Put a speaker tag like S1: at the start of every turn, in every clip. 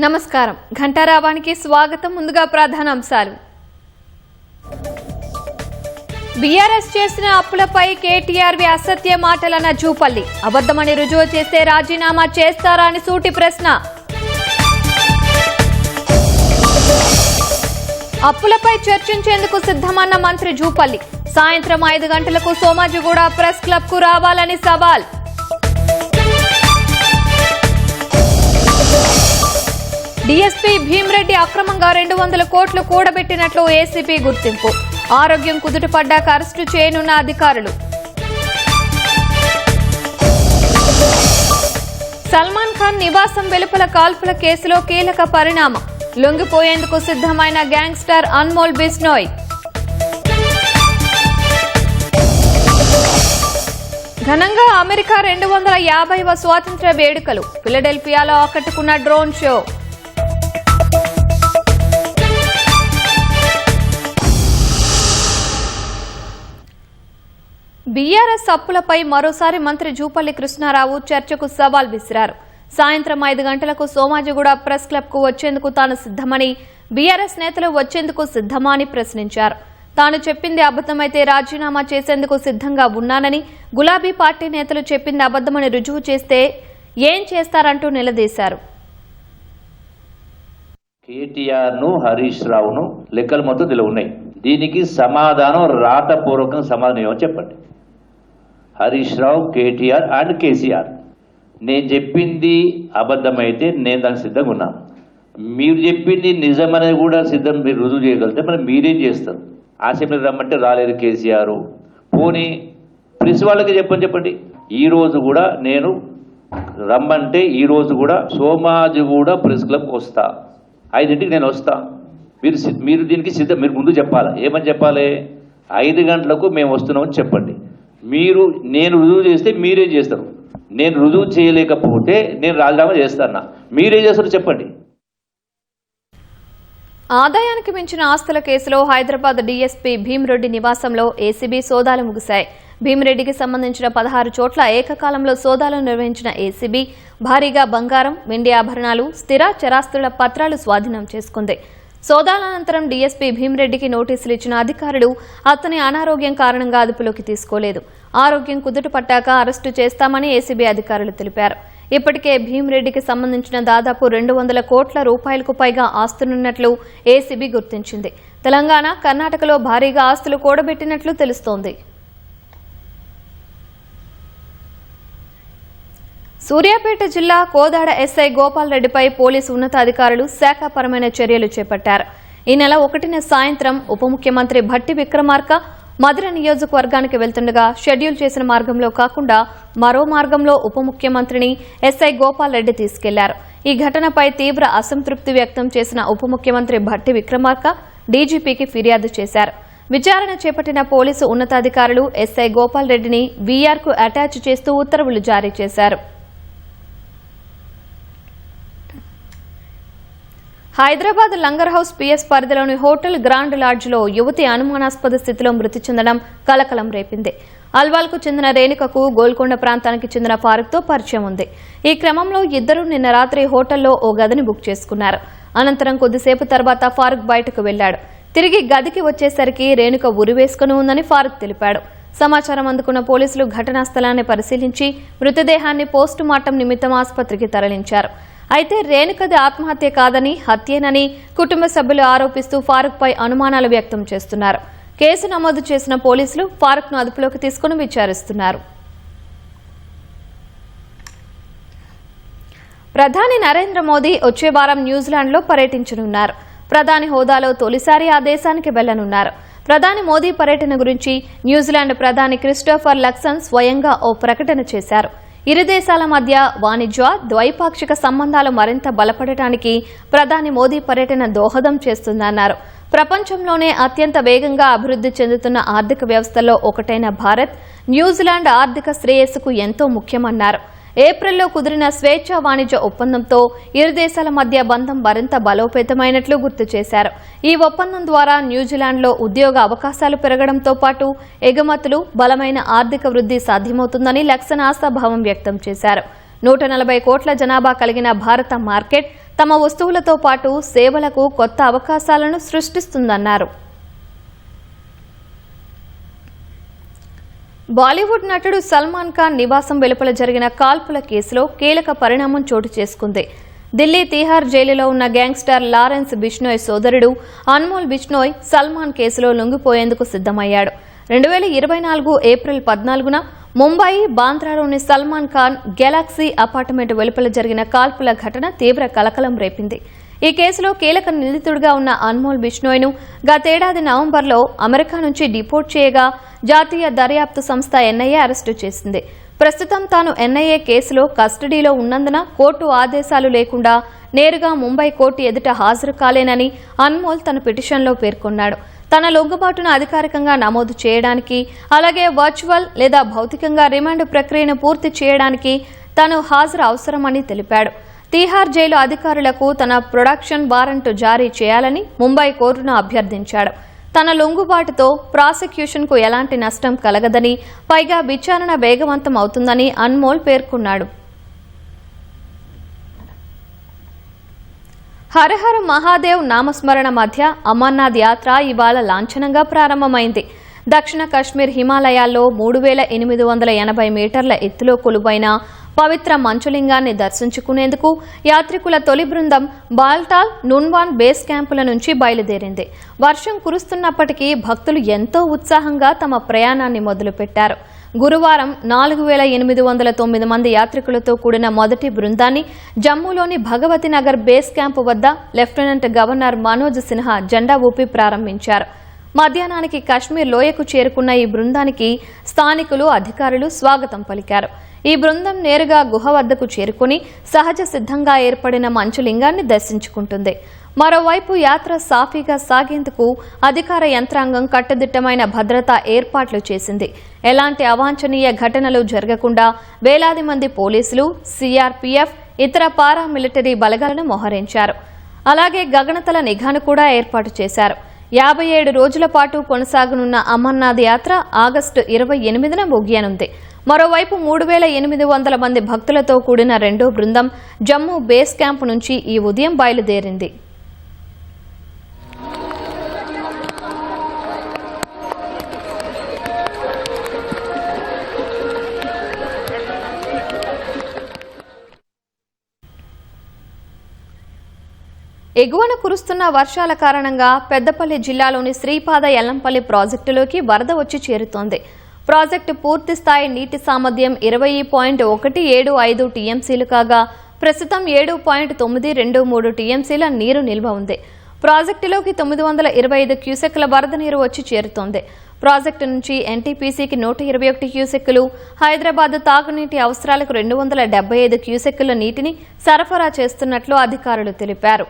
S1: నమస్కారం ఘంటారావానికి స్వాగతం. ముందుగా ప్రధానాంశాలు. బీఆర్ఎస్ చేసిన అప్పులపై కేటీఆర్వి అసత్య మాటలన్న జూపల్లి. అబద్దమని రుజువు చేస్తే రాజీనామా చేస్తారా అని సూటి ప్రశ్న. అప్పులపై చర్చించేందుకు సిద్ధమన్న మంత్రి జూపల్లి. సాయంత్రం 5 గంటలకు సోమాజిగూడ ప్రెస్ క్లబ్ కు రావాలని సవాల్. డీఎస్పీ భీమ్రెడ్డి అక్రమంగా 200 కోట్లు కూడబెట్టినట్లు ఏసీబీ గుర్తింపు. ఆరోగ్యం కుదుటపడ్డాక అరెస్టు చేయనున్న అధికారులు. సల్మాన్ ఖాన్ నివాసం వెలుపల కాల్పుల కేసులో కీలక పరిణామం. లొంగిపోయేందుకు సిద్ధమైన గ్యాంగ్స్టర్ అన్మోల్ బిష్నోయ్. ఘనంగా అమెరికా 250వ స్వాతంత్ర్య వేడుకలు. ఫిలడెల్ఫియాలో ఆకట్టుకున్న డ్రోన్ షో. బీఆర్ఎస్ అప్పులపై మరోసారి మంత్రి జూపల్లి కృష్ణారావు చర్చకు సవాల్ విసిరారు. సాయంత్రం 5 గంటలకు సోమాజిగూడ ప్రెస్ క్లబ్ కు వచ్చేందుకు తాను సిద్దమని, బీఆర్ఎస్ నేతలు వచ్చేందుకు సిద్దమా అని ప్రశ్నించారు. తాను చెప్పింది అబద్దమైతే రాజీనామా చేసేందుకు సిద్దంగా ఉన్నానని, గులాబీ పార్టీ నేతలు చెప్పింది అబద్దమని రుజువు చేస్తే ఏం చేస్తారంటూ నిలదీశారు.
S2: కేటీఆర్ ను హరీష్ రావును లెక్కలు మొత్తం ఇలా ఉన్నాయి. దీనికి సమాధానం రాతపూర్వకంగా సమాధానం చెప్పండి. హరీష్ రావు, కేటీఆర్ అండ్ కేసీఆర్, నేను చెప్పింది అబద్ధమైతే నేను దానికి సిద్ధంగా ఉన్నాను. మీరు చెప్పింది నిజమనేది కూడా సిద్ధం, మీరు రుజువు చేయగలిగితే మరి మీరేం చేస్తారు? అసెంబ్లీ రమ్మంటే రాలేదు కేసీఆర్. పోనీ ప్రెస్ వాళ్ళకి చెప్పండి. ఈరోజు కూడా నేను రమ్మంటే ఈరోజు కూడా సోమాజిగూడ ప్రెస్ క్లబ్కి వస్తా. 5ంటికి నేను వస్తా. మీరు దీనికి సిద్ధం. మీరు ముందు చెప్పాలి. ఏమని చెప్పాలి? 5 గంటలకు మేము వస్తున్నామని చెప్పండి. నేను రుజువు చేస్తే మీరేం చేస్తారు? నేను రుజువు చేయలేకపోతే నేను రాజీనామా చేస్తాను. మీరేం చేస్తారు చెప్పండి.
S1: ఆదాయానికి మించిన ఆస్తుల కేసులో హైదరాబాద్ డీఎస్పీ భీమ్రెడ్డి నివాసంలో ఏసీబీ సోదాలు ముగిశాయి. భీమ్రెడ్డికి సంబంధించిన 16 చోట్ల ఏకకాలంలో సోదాలు నిర్వహించిన ఏసీబీ భారీగా బంగారం, వెండి ఆభరణాలు, స్థిర చరాస్తుల పత్రాలు స్వాధీనం చేసుకుంది. సోదాల అనంతరం డీఎస్పీ భీమ్రెడ్డికి నోటీసులు ఇచ్చిన అధికారులు అతని అనారోగ్యం కారణంగా అదుపులోకి తీసుకోలేదు. ఆరోగ్యం కుదుటపట్టాక అరెస్టు చేస్తామని ఏసీబీ అధికారులు తెలిపారు. ఇప్పటికే భీమ్రెడ్డికి సంబంధించిన దాదాపు 200 కోట్ల రూపాయలకు పైగా ఆస్తులున్నట్లు ఏసీబీ గుర్తించింది. తెలంగాణ, కర్ణాటకలో భారీగా ఆస్తులు కూడబెట్టినట్లు తెలుస్తోంది. సూర్యాపేట జిల్లా కోదాడ ఎస్ఐ గోపాల్ రెడ్డిపై పోలీసు ఉన్నతాధికారులు శాఖాపరమైన చర్యలు చేపట్టారు. ఈ నెల 1న సాయంత్రం ఉప ముఖ్యమంత్రి భట్టి విక్రమార్క మధుర నియోజకవర్గానికి వెళ్తుండగా షెడ్యూల్ చేసిన మార్గంలో కాకుండా మరో మార్గంలో ఉప ముఖ్యమంత్రిని ఎస్ఐ గోపాల్ రెడ్డి తీసుకెళ్లారు. ఈ ఘటనపై తీవ్ర అసంతృప్తి వ్యక్తం చేసిన ఉప ముఖ్యమంత్రి భట్టి విక్రమార్క డీజీపీకి ఫిర్యాదు చేశారు. విచారణ చేపట్టిన పోలీసు ఉన్నతాధికారులు ఎస్ఐ గోపాల్ రెడ్డిని వీఆర్కు అటాచ్ చేస్తూ ఉత్తర్వులు జారీ చేశారు. హైదరాబాద్ లంగర్ హౌస్ పిఎస్ పరిధిలోని హోటల్ గ్రాండ్ లాడ్జ్లో యువతి అనుమానాస్పద స్థితిలో మృతి చెందడం కలకలం రేపింది. అల్వాల్కు చెందిన రేణుకకు గోల్కొండ ప్రాంతానికి చెందిన ఫారూక్తో పరిచయం ఉంది. ఈ క్రమంలో ఇద్దరూ నిన్న రాత్రి హోటల్లో ఓ గదిని బుక్ చేసుకున్నారు. అనంతరం కొద్దిసేపు తర్వాత ఫారూక్ బయటకు వెళ్లాడు. తిరిగి గదికి వచ్చేసరికి రేణుక ఉరివేసుకుని ఉందని ఫారూక్ తెలిపాడు. సమాచారం అందుకున్న పోలీసులు ఘటనా స్థలాన్ని పరిశీలించి మృతదేహాన్ని పోస్టుమార్టం నిమిత్తం ఆసుపత్రికి తరలించారు. అయితే రేణుకది ఆత్మహత్య కాదని హత్యేనని కుటుంబ సభ్యులు ఆరోపిస్తూ ఫారూక్ పై అనుమానాలు వ్యక్తం చేస్తున్నారు. కేసు నమోదు చేసిన పోలీసులు ఫారూక్ ను అదుపులోకి తీసుకుని విచారిస్తున్నారు. ప్రధాని నరేంద్ర మోదీ వచ్చే వారం న్యూజిలాండ్లో పర్యటించనున్నారు. ప్రధాని హోదాలో తొలిసారి ఆ దేశానికి వెళ్లనున్నారు. ప్రధాని మోదీ పర్యటన గురించి న్యూజిలాండ్ ప్రధాని క్రిస్టోఫర్ లక్సన్ స్వయంగా ఓ ప్రకటన చేశారు. ఇరు దేశాల మధ్య వాణిజ్య, ద్వైపాక్షిక సంబంధాలు మరింత బలపడటానికి ప్రధాని మోదీ పర్యటన దోహదం చేస్తుందన్నారు. ప్రపంచంలోనే అత్యంత వేగంగా అభివృద్ధి చెందుతున్న ఆర్థిక వ్యవస్థల్లో ఒకటైన భారత్, న్యూజిలాండ్ ఆర్థిక శ్రేయస్సుకు ఎంతో ముఖ్యమన్నారు. ఏప్రిల్లో కుదిరిన స్వేచ్ఛా వాణిజ్య ఒప్పందంతో ఇరు దేశాల మధ్య బంధం మరింత బలోపేతమైనట్లు గుర్తు చేశారు. ఈ ఒప్పందం ద్వారా న్యూజిలాండ్లో ఉద్యోగ అవకాశాలు పెరగడంతో పాటు ఎగుమతులు, బలమైన ఆర్థిక వృద్ధి సాధ్యమవుతుందని లక్సన్ ఆశాభావం వ్యక్తం చేశారు. 140 కోట్ల జనాభా కలిగిన భారత మార్కెట్ తమ వస్తువులతో పాటు సేవలకు కొత్త అవకాశాలను సృష్టిస్తుందన్నారు. బాలీవుడ్ నటుడు సల్మాన్ ఖాన్ నివాసం వెలుపల జరిగిన కాల్పుల కేసులో కీలక పరిణామం చోటు చేసుకుంది. ఢిల్లీ తీహార్ జైలులో ఉన్న గ్యాంగ్స్టర్ లారెన్స్ బిష్నోయ్ సోదరుడు అన్మోల్ బిష్నోయ్ సల్మాన్ కేసులో లొంగిపోయేందుకు సిద్దమయ్యాడు. 2024 ఏప్రిల్ 14న ముంబై బాంద్రాలోని సల్మాన్ ఖాన్ గెలాక్సీ అపార్ట్మెంట్ వెలుపల జరిగిన కాల్పుల ఘటన తీవ్ర కలకలం రేపింది. ఈ కేసులో కీలక నిందితుడిగా ఉన్న అన్మోల్ బిష్నోయ్ను గతేడాది నవంబర్లో అమెరికా నుంచి డిపోర్ట్ చేయగా జాతీయ దర్యాప్తు సంస్థ ఎన్ఐఏ అరెస్టు చేసింది. ప్రస్తుతం తాను ఎన్ఐఏ కేసులో కస్టడీలో ఉన్నందున కోర్టు ఆదేశాలు లేకుండా నేరుగా ముంబై కోర్టు ఎదుట హాజరు కాలేనని అన్మోల్ తన పిటిషన్లో పేర్కొన్నాడు. తన లొంగుబాటును అధికారికంగా నమోదు చేయడానికి, అలాగే వర్చువల్ లేదా భౌతికంగా రిమాండ్ ప్రక్రియను పూర్తి చేయడానికి తాను హాజరు అవసరమని తెలిపాడు. తీహార్ జైలు అధికారులకు తన ప్రొడక్షన్ వారెంట్ జారీ చేయాలని ముంబై కోర్టును అభ్యర్థించాడు. తన లొంగుబాటుతో ప్రాసిక్యూషన్కు ఎలాంటి నష్టం కలగదని, పైగా విచారణ వేగవంతం అవుతుందని అన్మోల్ పేర్కొన్నాడు. హరహర మహాదేవ్ నామస్మరణ మధ్య అమర్నాథ్ యాత్ర ఇవాళ లాంఛనంగా ప్రారంభమైంది. దక్షిణ కశ్మీర్ హిమాలయాల్లో 3880 మీటర్ల ఎత్తులో కొలువైన పవిత్ర మంచులింగాన్ని దర్శించుకునేందుకు యాత్రికుల తొలి బృందం బాల్టాల్, నున్వాన్ బేస్ క్యాంపుల నుంచి బయలుదేరింది. వర్షం కురుస్తున్నప్పటికీ భక్తులు ఎంతో ఉత్సాహంగా తమ ప్రయాణాన్ని మొదలుపెట్టారు. గురువారం 4809 మంది యాత్రికులతో కూడిన మొదటి బృందాన్ని జమ్మూలోని భగవతి నగర్ బేస్ క్యాంపు వద్ద లెఫ్టినెంట్ గవర్నర్ మనోజ్ సిన్హా జెండా ఊపి ప్రారంభించారు. మధ్యాహ్నానికి కశ్మీర్ లోయకు చేరుకున్న ఈ బృందానికి స్థానికులు, అధికారులు స్వాగతం పలికారు. ఈ బృందం నేరుగా గుహ వద్దకు చేరుకుని సహజ సిద్ధంగా ఏర్పడిన మంచులింగాన్ని దర్శించుకుంటుంది. మరోవైపు యాత్ర సాఫీగా సాగేందుకు అధికార యంత్రాంగం కట్టుదిట్టమైన భద్రతా ఏర్పాట్లు చేసింది. ఎలాంటి అవాంఛనీయ ఘటనలు జరగకుండా వేలాది మంది పోలీసులు, సిఆర్పీఎఫ్, ఇతర పారామిలిటరీ బలగాలను మోహరించారు. అలాగే గగనతల నిఘాను కూడా ఏర్పాటు చేశారు. 57 రోజుల పాటు కొనసాగనున్న అమర్నాథ్ యాత్ర ఆగస్టు 28న ముగియనుంది. మరోవైపు 3800 మంది భక్తులతో కూడిన రెండో బృందం జమ్మూ బేస్ క్యాంపు నుంచి ఈ ఉదయం బయలుదేరింది. ఎగువన కురుస్తున్న వర్షాల కారణంగా పెద్దపల్లి జిల్లాలోని శ్రీపాద ఎల్లంపల్లి ప్రాజెక్టులోకి వరద వచ్చి చేరుతోంది. ప్రాజెక్టు పూర్తి స్థాయి నీటి సామర్థ్యం 20.175 టీఎంసీలు కాగా ప్రస్తుతం 7.923 టీఎంసీల నీరు నిల్వ ఉంది. ప్రాజెక్టులోకి 925 క్యూసెక్కుల వరద నీరు వచ్చి చేరుతోంది. ప్రాజెక్టు నుంచి ఎన్టీపీసీకి 121 క్యూసెక్కులు, హైదరాబాద్ తాగునీటి అవసరాలకు 275 క్యూసెక్కుల నీటిని సరఫరా చేస్తున్నట్లు అధికారులు తెలిపారు.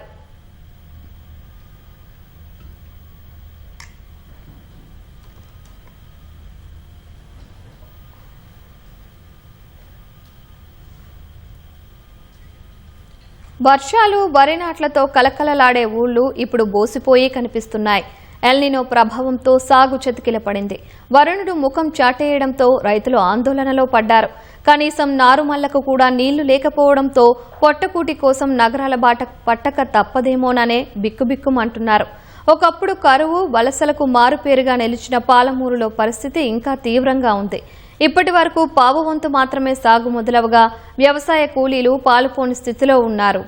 S1: వర్షాలు, వరి నాట్లతో కలకలలాడే ఊళ్లు ఇప్పుడు బోసిపోయి కనిపిస్తున్నాయి. ఎల్నినో ప్రభావంతో సాగు చతికిలపడింది. వరుణుడు ముఖం చాటేయడంతో రైతులు ఆందోళనలో పడ్డారు. కనీసం నారుమల్లకు కూడా నీళ్లు లేకపోవడంతో పొట్టకూటి కోసం నగరాల బాట పట్టక తప్పదేమోననే బిక్కుబిక్కుమంటున్నారు. ఒకప్పుడు కరువు, వలసలకు మారుపేరుగా నిలిచిన పాలమూరులో పరిస్థితి ఇంకా తీవ్రంగా ఉంది. ఇప్పటి వరకు పావు వంతు మాత్రమే సాగు మొదలవగా వ్యవసాయ కూలీలు పాలుపోని స్థితిలో ఉన్నారు.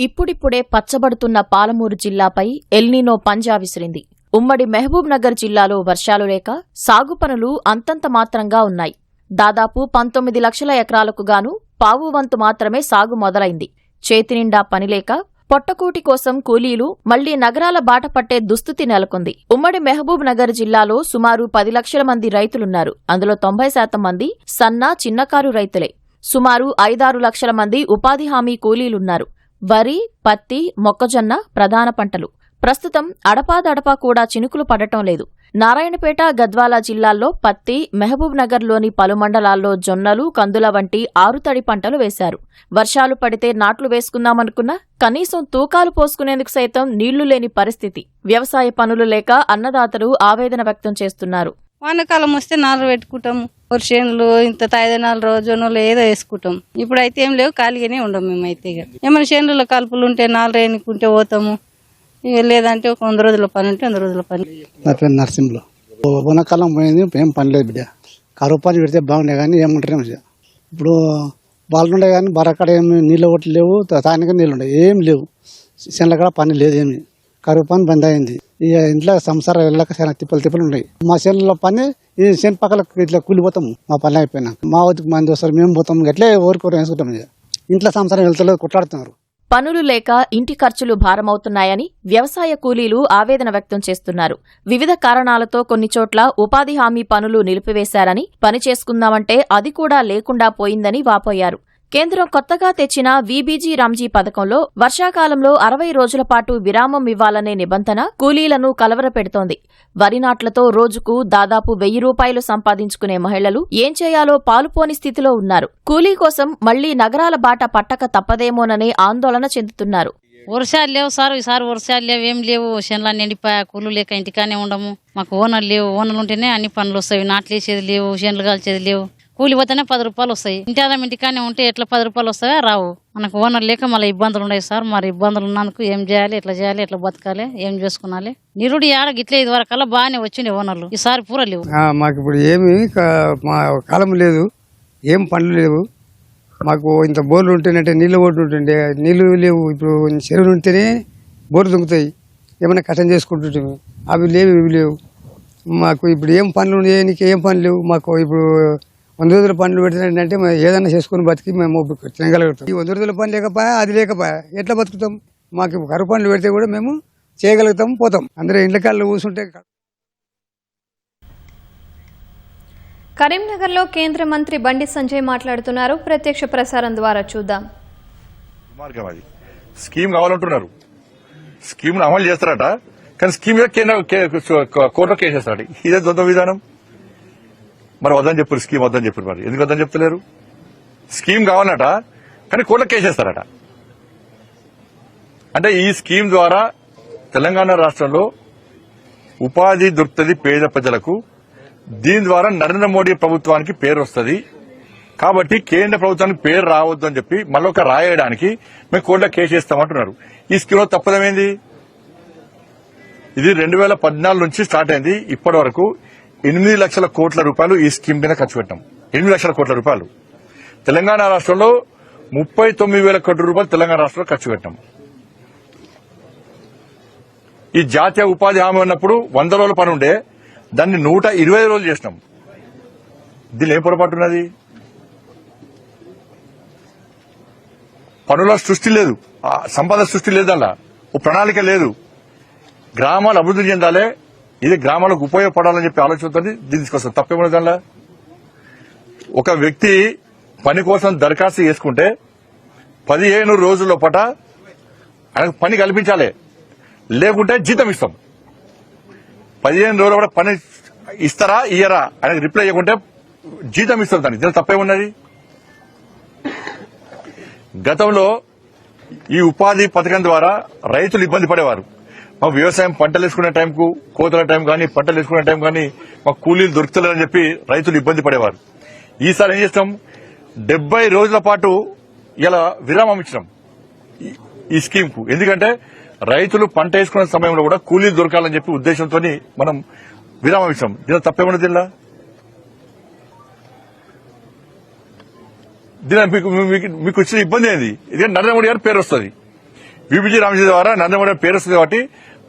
S3: ఇప్పుడిప్పుడే పచ్చబడుతున్న పాలమూరు జిల్లాపై ఎల్నినో పంజా విసిరింది. ఉమ్మడి మహబూబ్ నగర్ జిల్లాలో వర్షాలు లేక సాగు పనులు అంతంత మాత్రంగా ఉన్నాయి. దాదాపు 19 లక్షల ఎకరాలకు గాను పావు వంతు మాత్రమే సాగు మొదలైంది. చేతినిండా పనిలేక పొట్టకూటి కోసం కూలీలు మళ్లీ నగరాల బాట పట్టే దుస్థితి నెలకొంది. ఉమ్మడి మహబూబ్ నగర్ జిల్లాలో సుమారు 10 లక్షల మంది రైతులున్నారు. అందులో 90% మంది సన్న, చిన్నకారు రైతులే. సుమారు 5-6 లక్షల మంది ఉపాధి హామీ కూలీలున్నారు. వరి, పత్తి, మొక్కజొన్న ప్రధాన పంటలు. ప్రస్తుతం అడపాదడపా కూడా చినుకులు పడటం లేదు. నారాయణపేట, గద్వాల జిల్లాల్లో పత్తి, మహబూబ్ నగర్లోని పలు మండలాల్లో జొన్నలు, కందుల వంటి ఆరుతడి పంటలు వేశారు. వర్షాలు పడితే నాట్లు వేసుకుందామనుకున్నా కనీసం తూకాలు పోసుకునేందుకు సైతం నీళ్లు లేని పరిస్థితి. వ్యవసాయ పనులు లేక అన్నదాతలు ఆవేదన వ్యక్తం చేస్తున్నారు.
S4: వానాకాలం వస్తే నాలుగు పెట్టుకుంటాము. వర్షన్లు ఇంత తాయిదనాలు జొన్నలు ఏదో వేసుకుంటాం. ఇప్పుడు అయితే ఏం లేవు, ఖాళీగానే ఉండము మేమైతే. ఇక ఏమైనా చేనులలో కలుపులు ఉంటే నాలుగు ఎన్నుకుంటే పోతాము, ఇక లేదంటే ఒక 100 రోజుల పని ఉంటే 100 రోజుల పని.
S5: నా పేరు నరసింహులు. వానాకాలం పోయింది, ఏం పని లేదు బిడ్డ. కరువు పని పెడితే బాగుండే కానీ ఏమంటారేమో. ఇప్పుడు బాలు ఉండే కానీ బరకాడ ఏమి నీళ్ళు ఒకటి లేవు, తానిక నీళ్ళు ఉండే ఏం లేవు. చేనుల కాడ పని లేదు, ఏమి కరువు పని బంద్ అయింది. ఇక ఇంట్లో సంసారం వెళ్ళక చాలా తిప్పలు ఉన్నాయి. మా చేనులో పని ఈ చేను పక్కల ఇట్లా కూలిపోతాము. మా పని అయిపోయినా మా వద్దకు మంది వస్తారు, మేము పోతాం. ఎట్లే ఊరుకోరు వేసుకుంటాం. ఇక ఇంట్లో సంసారం వెళ్తలేదు, కొట్లాడుతున్నారు.
S3: పనులు లేక ఇంటి ఖర్చులు భారమవుతున్నాయని వ్యవసాయ కూలీలు ఆవేదన వ్యక్తం చేస్తున్నారు. వివిధ కారణాలతో కొన్ని చోట్ల ఉపాధి హామీ పనులు నిలిపివేశారని, పని చేసుకుందామంటే అది కూడా లేకుండా పోయిందని వాపోయారు. కేంద్రం కొత్తగా తెచ్చిన వీబీజీ రామ్జీ పథకంలో వర్షాకాలంలో 60 రోజుల పాటు విరామం ఇవ్వాలనే నిబంధన కూలీలను కలవరపెడుతోంది. వరి నాట్లతో రోజుకు దాదాపు 1000 రూపాయలు సంపాదించుకునే మహిళలు ఏం చేయాలో పాలుపోని స్థితిలో ఉన్నారు. కూలీ కోసం మళ్లీ నగరాల బాట పట్టక తప్పదేమోననే ఆందోళన చెందుతున్నారు.
S6: వర్షాలు లేవు సార్, ఈసారి వర్షాలు లేవు, ఏం లేవు. శనలాన్ని ఎండిపోయా, కూలు లేక ఇంటికానే ఉండము. మాకు ఓనర్లు లేవు, ఓనర్లు ఉంటేనే అన్ని పనులు వస్తాయి. నాట్లు వేసేది లేవు, శనలు కాల్చేది లేవు. కూలి పోతేనే 10 రూపాయలు వస్తాయి. ఇంటికానే ఉంటే ఎట్లా 10 రూపాయలు వస్తాయో రావు. మనకు ఓనర్ లేక మళ్ళీ ఇబ్బందులు ఉన్నాయి సార్. మరి ఇబ్బందులు ఉన్నందుకు ఏం చేయాలి, ఎట్లా బతకాలి, ఏం చేసుకోవాలి. నిరుడు ఆడ గిట్లే ఇది వరకల్లా బాగానే వచ్చిండే ఓనర్లు, ఈసారి పూర లేవు.
S7: మాకు ఇప్పుడు ఏమి మా కాలం లేదు, ఏం పనులు లేవు. మాకు ఇంత బోర్లు ఉంటేనంటే నీళ్ళు ఓటు ఉంటుండే, నీళ్ళు లేవు. ఇప్పుడు చెరువులు ఉంటేనే బోర్లు దొంగతాయి, ఏమైనా కట్టం చేసుకుంటుంటే అవి లేవు, ఇవి లేవు. మాకు ఇప్పుడు ఏం పనులు నీకు ఏం పనులు లేవు. మాకు ఇప్పుడు 100 రోజుల పనులు పెడుతున్నట్టే ఏదైనా చేసుకుని బతికి మేము తినగలుగుతాం. ఈ 100 రోజుల పని లేకపోయా, అది లేకపోయా ఎట్లా బతుకుతాం? మాకు కరువు పనులు పెడితే కూడా మేము చేయగలుగుతాం, పోతాం. అందరూ ఇండ్ల కాళ్ళు కూర్చుంటే.
S1: కరీంనగర్లో కేంద్ర మంత్రి బండి సంజయ్ మాట్లాడుతున్నారు. ప్రత్యక్ష ప్రసారం ద్వారా చూద్దాం.
S8: అది స్కీమ్ కావాలంటున్నారు, స్కీమ్ అమలు చేస్తారట, కానీ స్కీమ్ కోర్టులో కేసు చేస్తారట. ఇదే దొంగ విధానం. మరి వద్దని చెప్పారు, స్కీమ్ వద్దని చెప్పారు. మరి ఎందుకు వద్దని చెప్తలేరు? స్కీమ్ కావాలట, కానీ కోర్టులో కేసు చేస్తారట. అంటే ఈ స్కీమ్ ద్వారా తెలంగాణ రాష్ట్రంలో ఉపాధి దొరుకుతుంది పేద ప్రజలకు. దీని ద్వారా నరేంద్ర మోడీ ప్రభుత్వానికి పేరు వస్తుంది. కాబట్టి కేంద్ర ప్రభుత్వానికి పేరు రావద్దు అని చెప్పి మళ్ళొక రాయడానికి మేము కోర్టులో కేసు చేస్తామంటున్నారు. ఈ స్కీమ్ లో తప్పదమేంది? ఇది 2014 నుంచి స్టార్ట్ అయింది. ఇప్పటి వరకు 8 లక్షల కోట్ల రూపాయలు ఈ స్కీమ్ మీద ఖర్చు పెట్టాం. 8 లక్షల కోట్ల రూపాయలు తెలంగాణ రాష్ట్రంలో 39,000 కోట్ల రూపాయలు తెలంగాణ రాష్ట్రంలో ఖర్చు పెట్టాం. ఈ జాతీయ ఉపాధి హామీ ఉన్నప్పుడు 100 రోజుల పని ఉండే, దాన్ని 120 రోజులు చేసినాం. దీనిలో ఏం పొరపాటున్నది? పనుల సృష్టి లేదు, సంపద సృష్టి లేదు, అలా ఓ ప్రణాళిక లేదు. గ్రామాలు అభివృద్ధి చెందాలి, ఇది గ్రామాలకు ఉపయోగపడాలని చెప్పి ఆలోచనతో దీన్ని తీసుకొస్తాం. తప్పేమో దానిలో. ఒక వ్యక్తి పని కోసం దరఖాస్తు చేసుకుంటే 15 రోజుల పాట ఆయనకు పని కల్పించాలి, లేకుంటే జీతం ఇస్తాం. 15 రోజుల పాటు పని ఇస్తారా ఇయ్యరా ఆయనకు రిప్లై ఇవ్వకుంటే జీతం ఇస్తాం. దానికి దీని తప్పేమున్నది? గతంలో ఈ ఉపాధి పథకం ద్వారా రైతులు ఇబ్బంది పడేవారు. మాకు వ్యవసాయం పంటలు వేసుకునే టైంకు, కోతల టైం కానీ, పంటలు వేసుకునే టైం కానీ మాకు కూలీలు దొరుకుతలేదని చెప్పి రైతులు ఇబ్బంది పడేవారు. ఈసారి ఏం చేస్తాం? 70 రోజుల పాటు ఇలా విరామం ఇచ్చినాం ఈ స్కీమ్ కు. ఎందుకంటే రైతులు పంట వేసుకునే సమయంలో కూడా కూలీలు దొరకాలని చెప్పి ఉద్దేశంతో మనం విరామం ఇచ్చాం. దీని తప్పేమన్నా దీనిలో? మీకు వచ్చిన ఇబ్బంది ఏంది? ఇది నరేంద్ర మోడీ గారి పేరు వస్తుంది, వీబీజీ రామ్జీ ద్వారా నరేంద్ర మోడీ పేరు వస్తుంది. కాబట్టి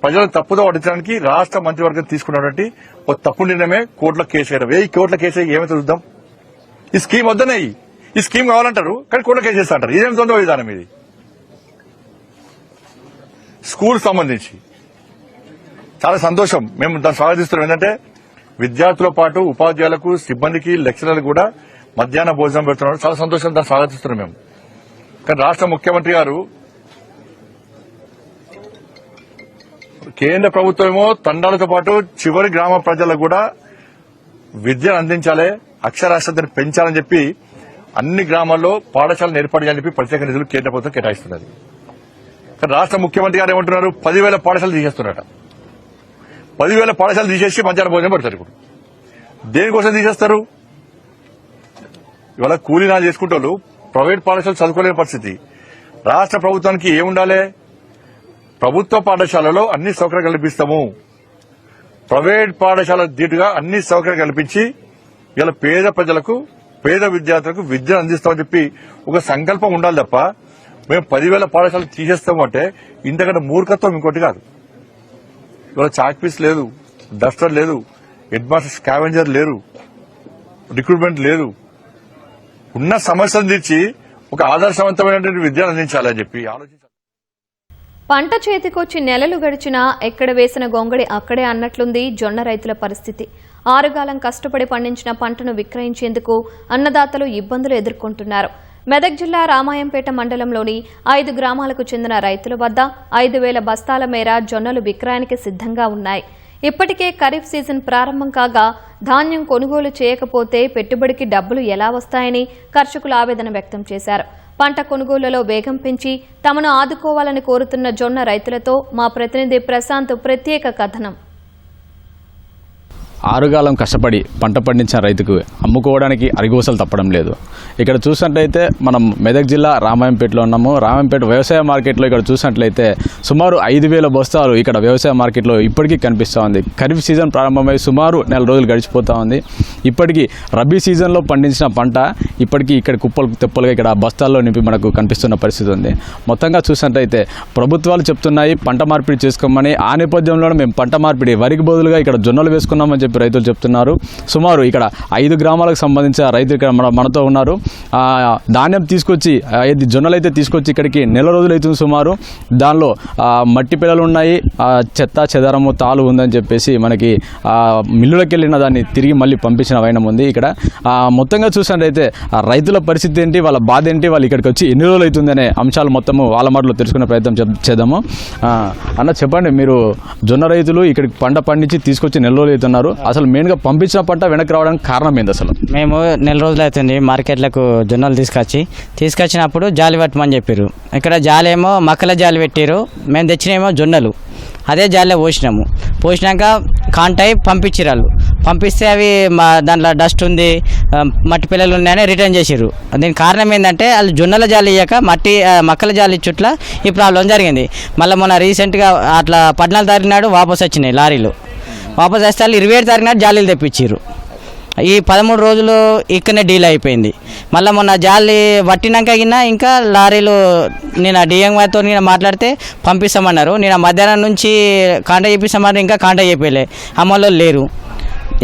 S8: ప్రజలను తప్పుదో పట్టించడానికి రాష్ట్ర మంత్రివర్గం తీసుకున్నటువంటి ఒక తప్పు నిర్ణయమే కోర్టులో కేసు వేయడం. ఈ కోర్టులో కేసు ఏమైతే చూద్దాం? ఈ స్కీమ్ వద్దనే, ఈ స్కీమ్ కావాలంటారు, కానీ కోర్టులో కేసు చేస్తా అంటారు. ఇదేం తొందో విధానం ఇది? స్కూల్ సంబంధించి చాలా సంతోషం, మేము దాన్ని స్వాగతిస్తున్నాం. ఏంటంటే విద్యార్థులతో పాటు ఉపాధ్యాయులకు, సిబ్బందికి, లెక్చరర్లకు కూడా మధ్యాహ్న భోజనం పెడుతున్నారు. చాలా సంతోషం, దాన్ని స్వాగతిస్తున్నాం మేము. కానీ రాష్ట్ర ముఖ్యమంత్రి గారు, కేంద్ర ప్రభుత్వమేమో తండాలతో పాటు చివరి గ్రామ ప్రజలకు కూడా విద్యను అందించాలి, అక్షరాస్యతను పెంచాలని చెప్పి అన్ని గ్రామాల్లో పాఠశాలను ఏర్పాటు చేయాలని చెప్పి ప్రత్యేక నిధులు కేంద్ర ప్రభుత్వం కేటాయిస్తున్నది. రాష్ట్ర ముఖ్యమంత్రి గారు ఏమంటున్నారు? 10,000 పాఠశాలలు తీసేస్తున్నారట. 10,000 పాఠశాలలు తీసేసి మధ్యాహ్న భోజనం పెడతారు. ఇప్పుడు దేనికోసం తీసేస్తారు? ఇవాళ కూలీనాలు చేసుకుంటారు, ప్రైవేట్ పాఠశాలలు చదువుకోలేని పరిస్థితి. రాష్ట్ర ప్రభుత్వానికి ఏముండాలి? ప్రభుత్వ పాఠశాలలో అన్ని సౌకర్యాలు కల్పిస్తాము, ప్రైవేట్ పాఠశాల ధీటుగా అన్ని సౌకర్యాలు కల్పించి ఇలా పేద ప్రజలకు, పేద విద్యార్థులకు విద్యను అందిస్తామని చెప్పి ఒక సంకల్పం ఉండాలి తప్ప మేము 10,000 పాఠశాలలు తీసేస్తాము అంటే ఇంతకంటే మూర్ఖత్వం ఇంకోటి కాదు. ఇవాళ చాక్ పీస్ లేదు, డస్టర్ లేదు, హెడ్ మాస్టర్ స్కావెంజర్ లేరు, రిక్రూట్మెంట్ లేదు. ఉన్న సమస్యను తీర్చి ఒక ఆదర్శవంతమైనటువంటి విద్యను అందించాలని చెప్పి ఆలోచించాలి.
S1: పంట చేతికొచ్చి నెలలు గడిచినా ఎక్కడ వేసిన గొంగడి అక్కడే అన్నట్లుంది జొన్న రైతుల పరిస్థితి. ఆరుగాలం కష్టపడి పండించిన పంటను విక్రయించేందుకు అన్నదాతలు ఇబ్బందులు ఎదుర్కొంటున్నారు. మెదక్ జిల్లా రామాయంపేట మండలంలోని 5 గ్రామాలకు చెందిన రైతుల వద్ద 5,000 బస్తాల మేర జొన్నలు విక్రయానికి సిద్ధంగా ఉన్నాయి. ఇప్పటికే ఖరీఫ్ సీజన్ ప్రారంభం కాగా ధాన్యం కొనుగోలు చేయకపోతే పెట్టుబడికి డబ్బులు ఎలా వస్తాయని కర్షకులు ఆవేదన వ్యక్తం చేశారు. పంట కొనుగోలులో వేగం పెంచి తమను ఆదుకోవాలని కోరుతున్న జొన్న రైతులతో మా ప్రతినిధి ప్రశాంత్ ప్రత్యేక కథనం.
S9: ఆరుగాలం కష్టపడి పంట పండించిన రైతుకు అమ్ముకోవడానికి అరిగోసలు తప్పడం లేదు. ఇక్కడ చూసినట్లయితే మనం మెదక్ జిల్లా రామాయంపేటలో ఉన్నాము. రామాయంపేట వ్యవసాయ మార్కెట్లో ఇక్కడ చూసినట్లయితే సుమారు 5,000 బస్తాలు ఇక్కడ వ్యవసాయ మార్కెట్లో ఇప్పటికీ కనిపిస్తూ ఉంది. ఖరీఫ్ సీజన్ ప్రారంభమై సుమారు 4 రోజులు గడిచిపోతూ ఉంది. ఇప్పటికీ రబీ సీజన్లో పండించిన పంట ఇప్పటికీ ఇక్కడ కుప్పలు తెప్పలుగా ఇక్కడ బస్తాల్లో నింపి మనకు కనిపిస్తున్న పరిస్థితి ఉంది. మొత్తంగా చూసినట్లయితే ప్రభుత్వాలు చెప్తున్నాయి పంట మార్పిడి చేసుకోమని. ఆ నేపథ్యంలోనే మేము పంట మార్పిడి వరికి బదులుగా ఇక్కడ జొన్నలు వేసుకున్నామని చెప్పి రైతులు చెప్తున్నారు. సుమారు ఇక్కడ 5 గ్రామాలకు సంబంధించిన రైతులు ఇక్కడ మనతో ఉన్నారు. ధాన్యం తీసుకొచ్చి జొన్నలు అయితే తీసుకొచ్చి ఇక్కడికి 4 రోజులు అవుతుంది సుమారు. దానిలో మట్టి పిల్లలు ఉన్నాయి, చెత్త చెదారము తాలు ఉందని చెప్పేసి మనకి మిల్లులకు వెళ్ళిన దాన్ని తిరిగి మళ్ళీ పంపించిన వైనం ఉంది. ఇక్కడ మొత్తంగా చూసినట్టయితే రైతుల పరిస్థితి ఏంటి, వాళ్ళ బాధ ఏంటి, వాళ్ళు ఇక్కడికి వచ్చి ఎన్ని రోజులు అవుతుంది అనే అంశాలు మొత్తము వాళ్ళ మాటలో తెలుసుకునే ప్రయత్నం చేద్దాము. అన్న చెప్పండి, మీరు జొన్న రైతులు ఇక్కడికి పంట పండించి తీసుకొచ్చి 4 రోజులు అవుతున్నారు. అసలు మెయిన్గా పంపించిన పంట వెనక్కి రావడానికి కారణం ఏంది? అసలు
S10: మేము 4 రోజులు అవుతుంది మార్కెట్లకు జొన్నలు తీసుకొచ్చినప్పుడు జాలి పట్టమని చెప్పారు. ఇక్కడ జాలి ఏమో మక్కల జాలి పెట్టారు, మేము తెచ్చినేమో జొన్నలు అదే జాలిలో పోసినాక కాంటాయి పంపించారు. వాళ్ళు పంపిస్తే అవి దాంట్లో డస్ట్ ఉంది, మట్టి పిల్లలు ఉన్నాయని రిటర్న్ చేసారు. దీనికి కారణం ఏంటంటే వాళ్ళు జొన్నల జాలి ఇయ్యాక మక్కల జాలి చుట్ల ఈ ప్రాబ్లం జరిగింది. మళ్ళీ మొన్న రీసెంట్గా అట్లా 14 తారీఖు నాడు వాపస్ వచ్చినాయి లారీలు. వాపస్ వస్తే 27 తారీఖు నాడు జాలీలు తెప్పించారు. ఈ 13 రోజులు ఇక్కడనే డీల్ అయిపోయింది. మళ్ళీ మొన్న జాలి పట్టినాక ఇంకా లారీలు నేను డిఎంతో మాట్లాడితే పంపిస్తామన్నారు. నేను మధ్యాహ్నం నుంచి కాంటాక్ట్ చేపిస్తామన్నారు, ఇంకా కాంటాక్ట్ చేయలే, అమల్లో లేరు.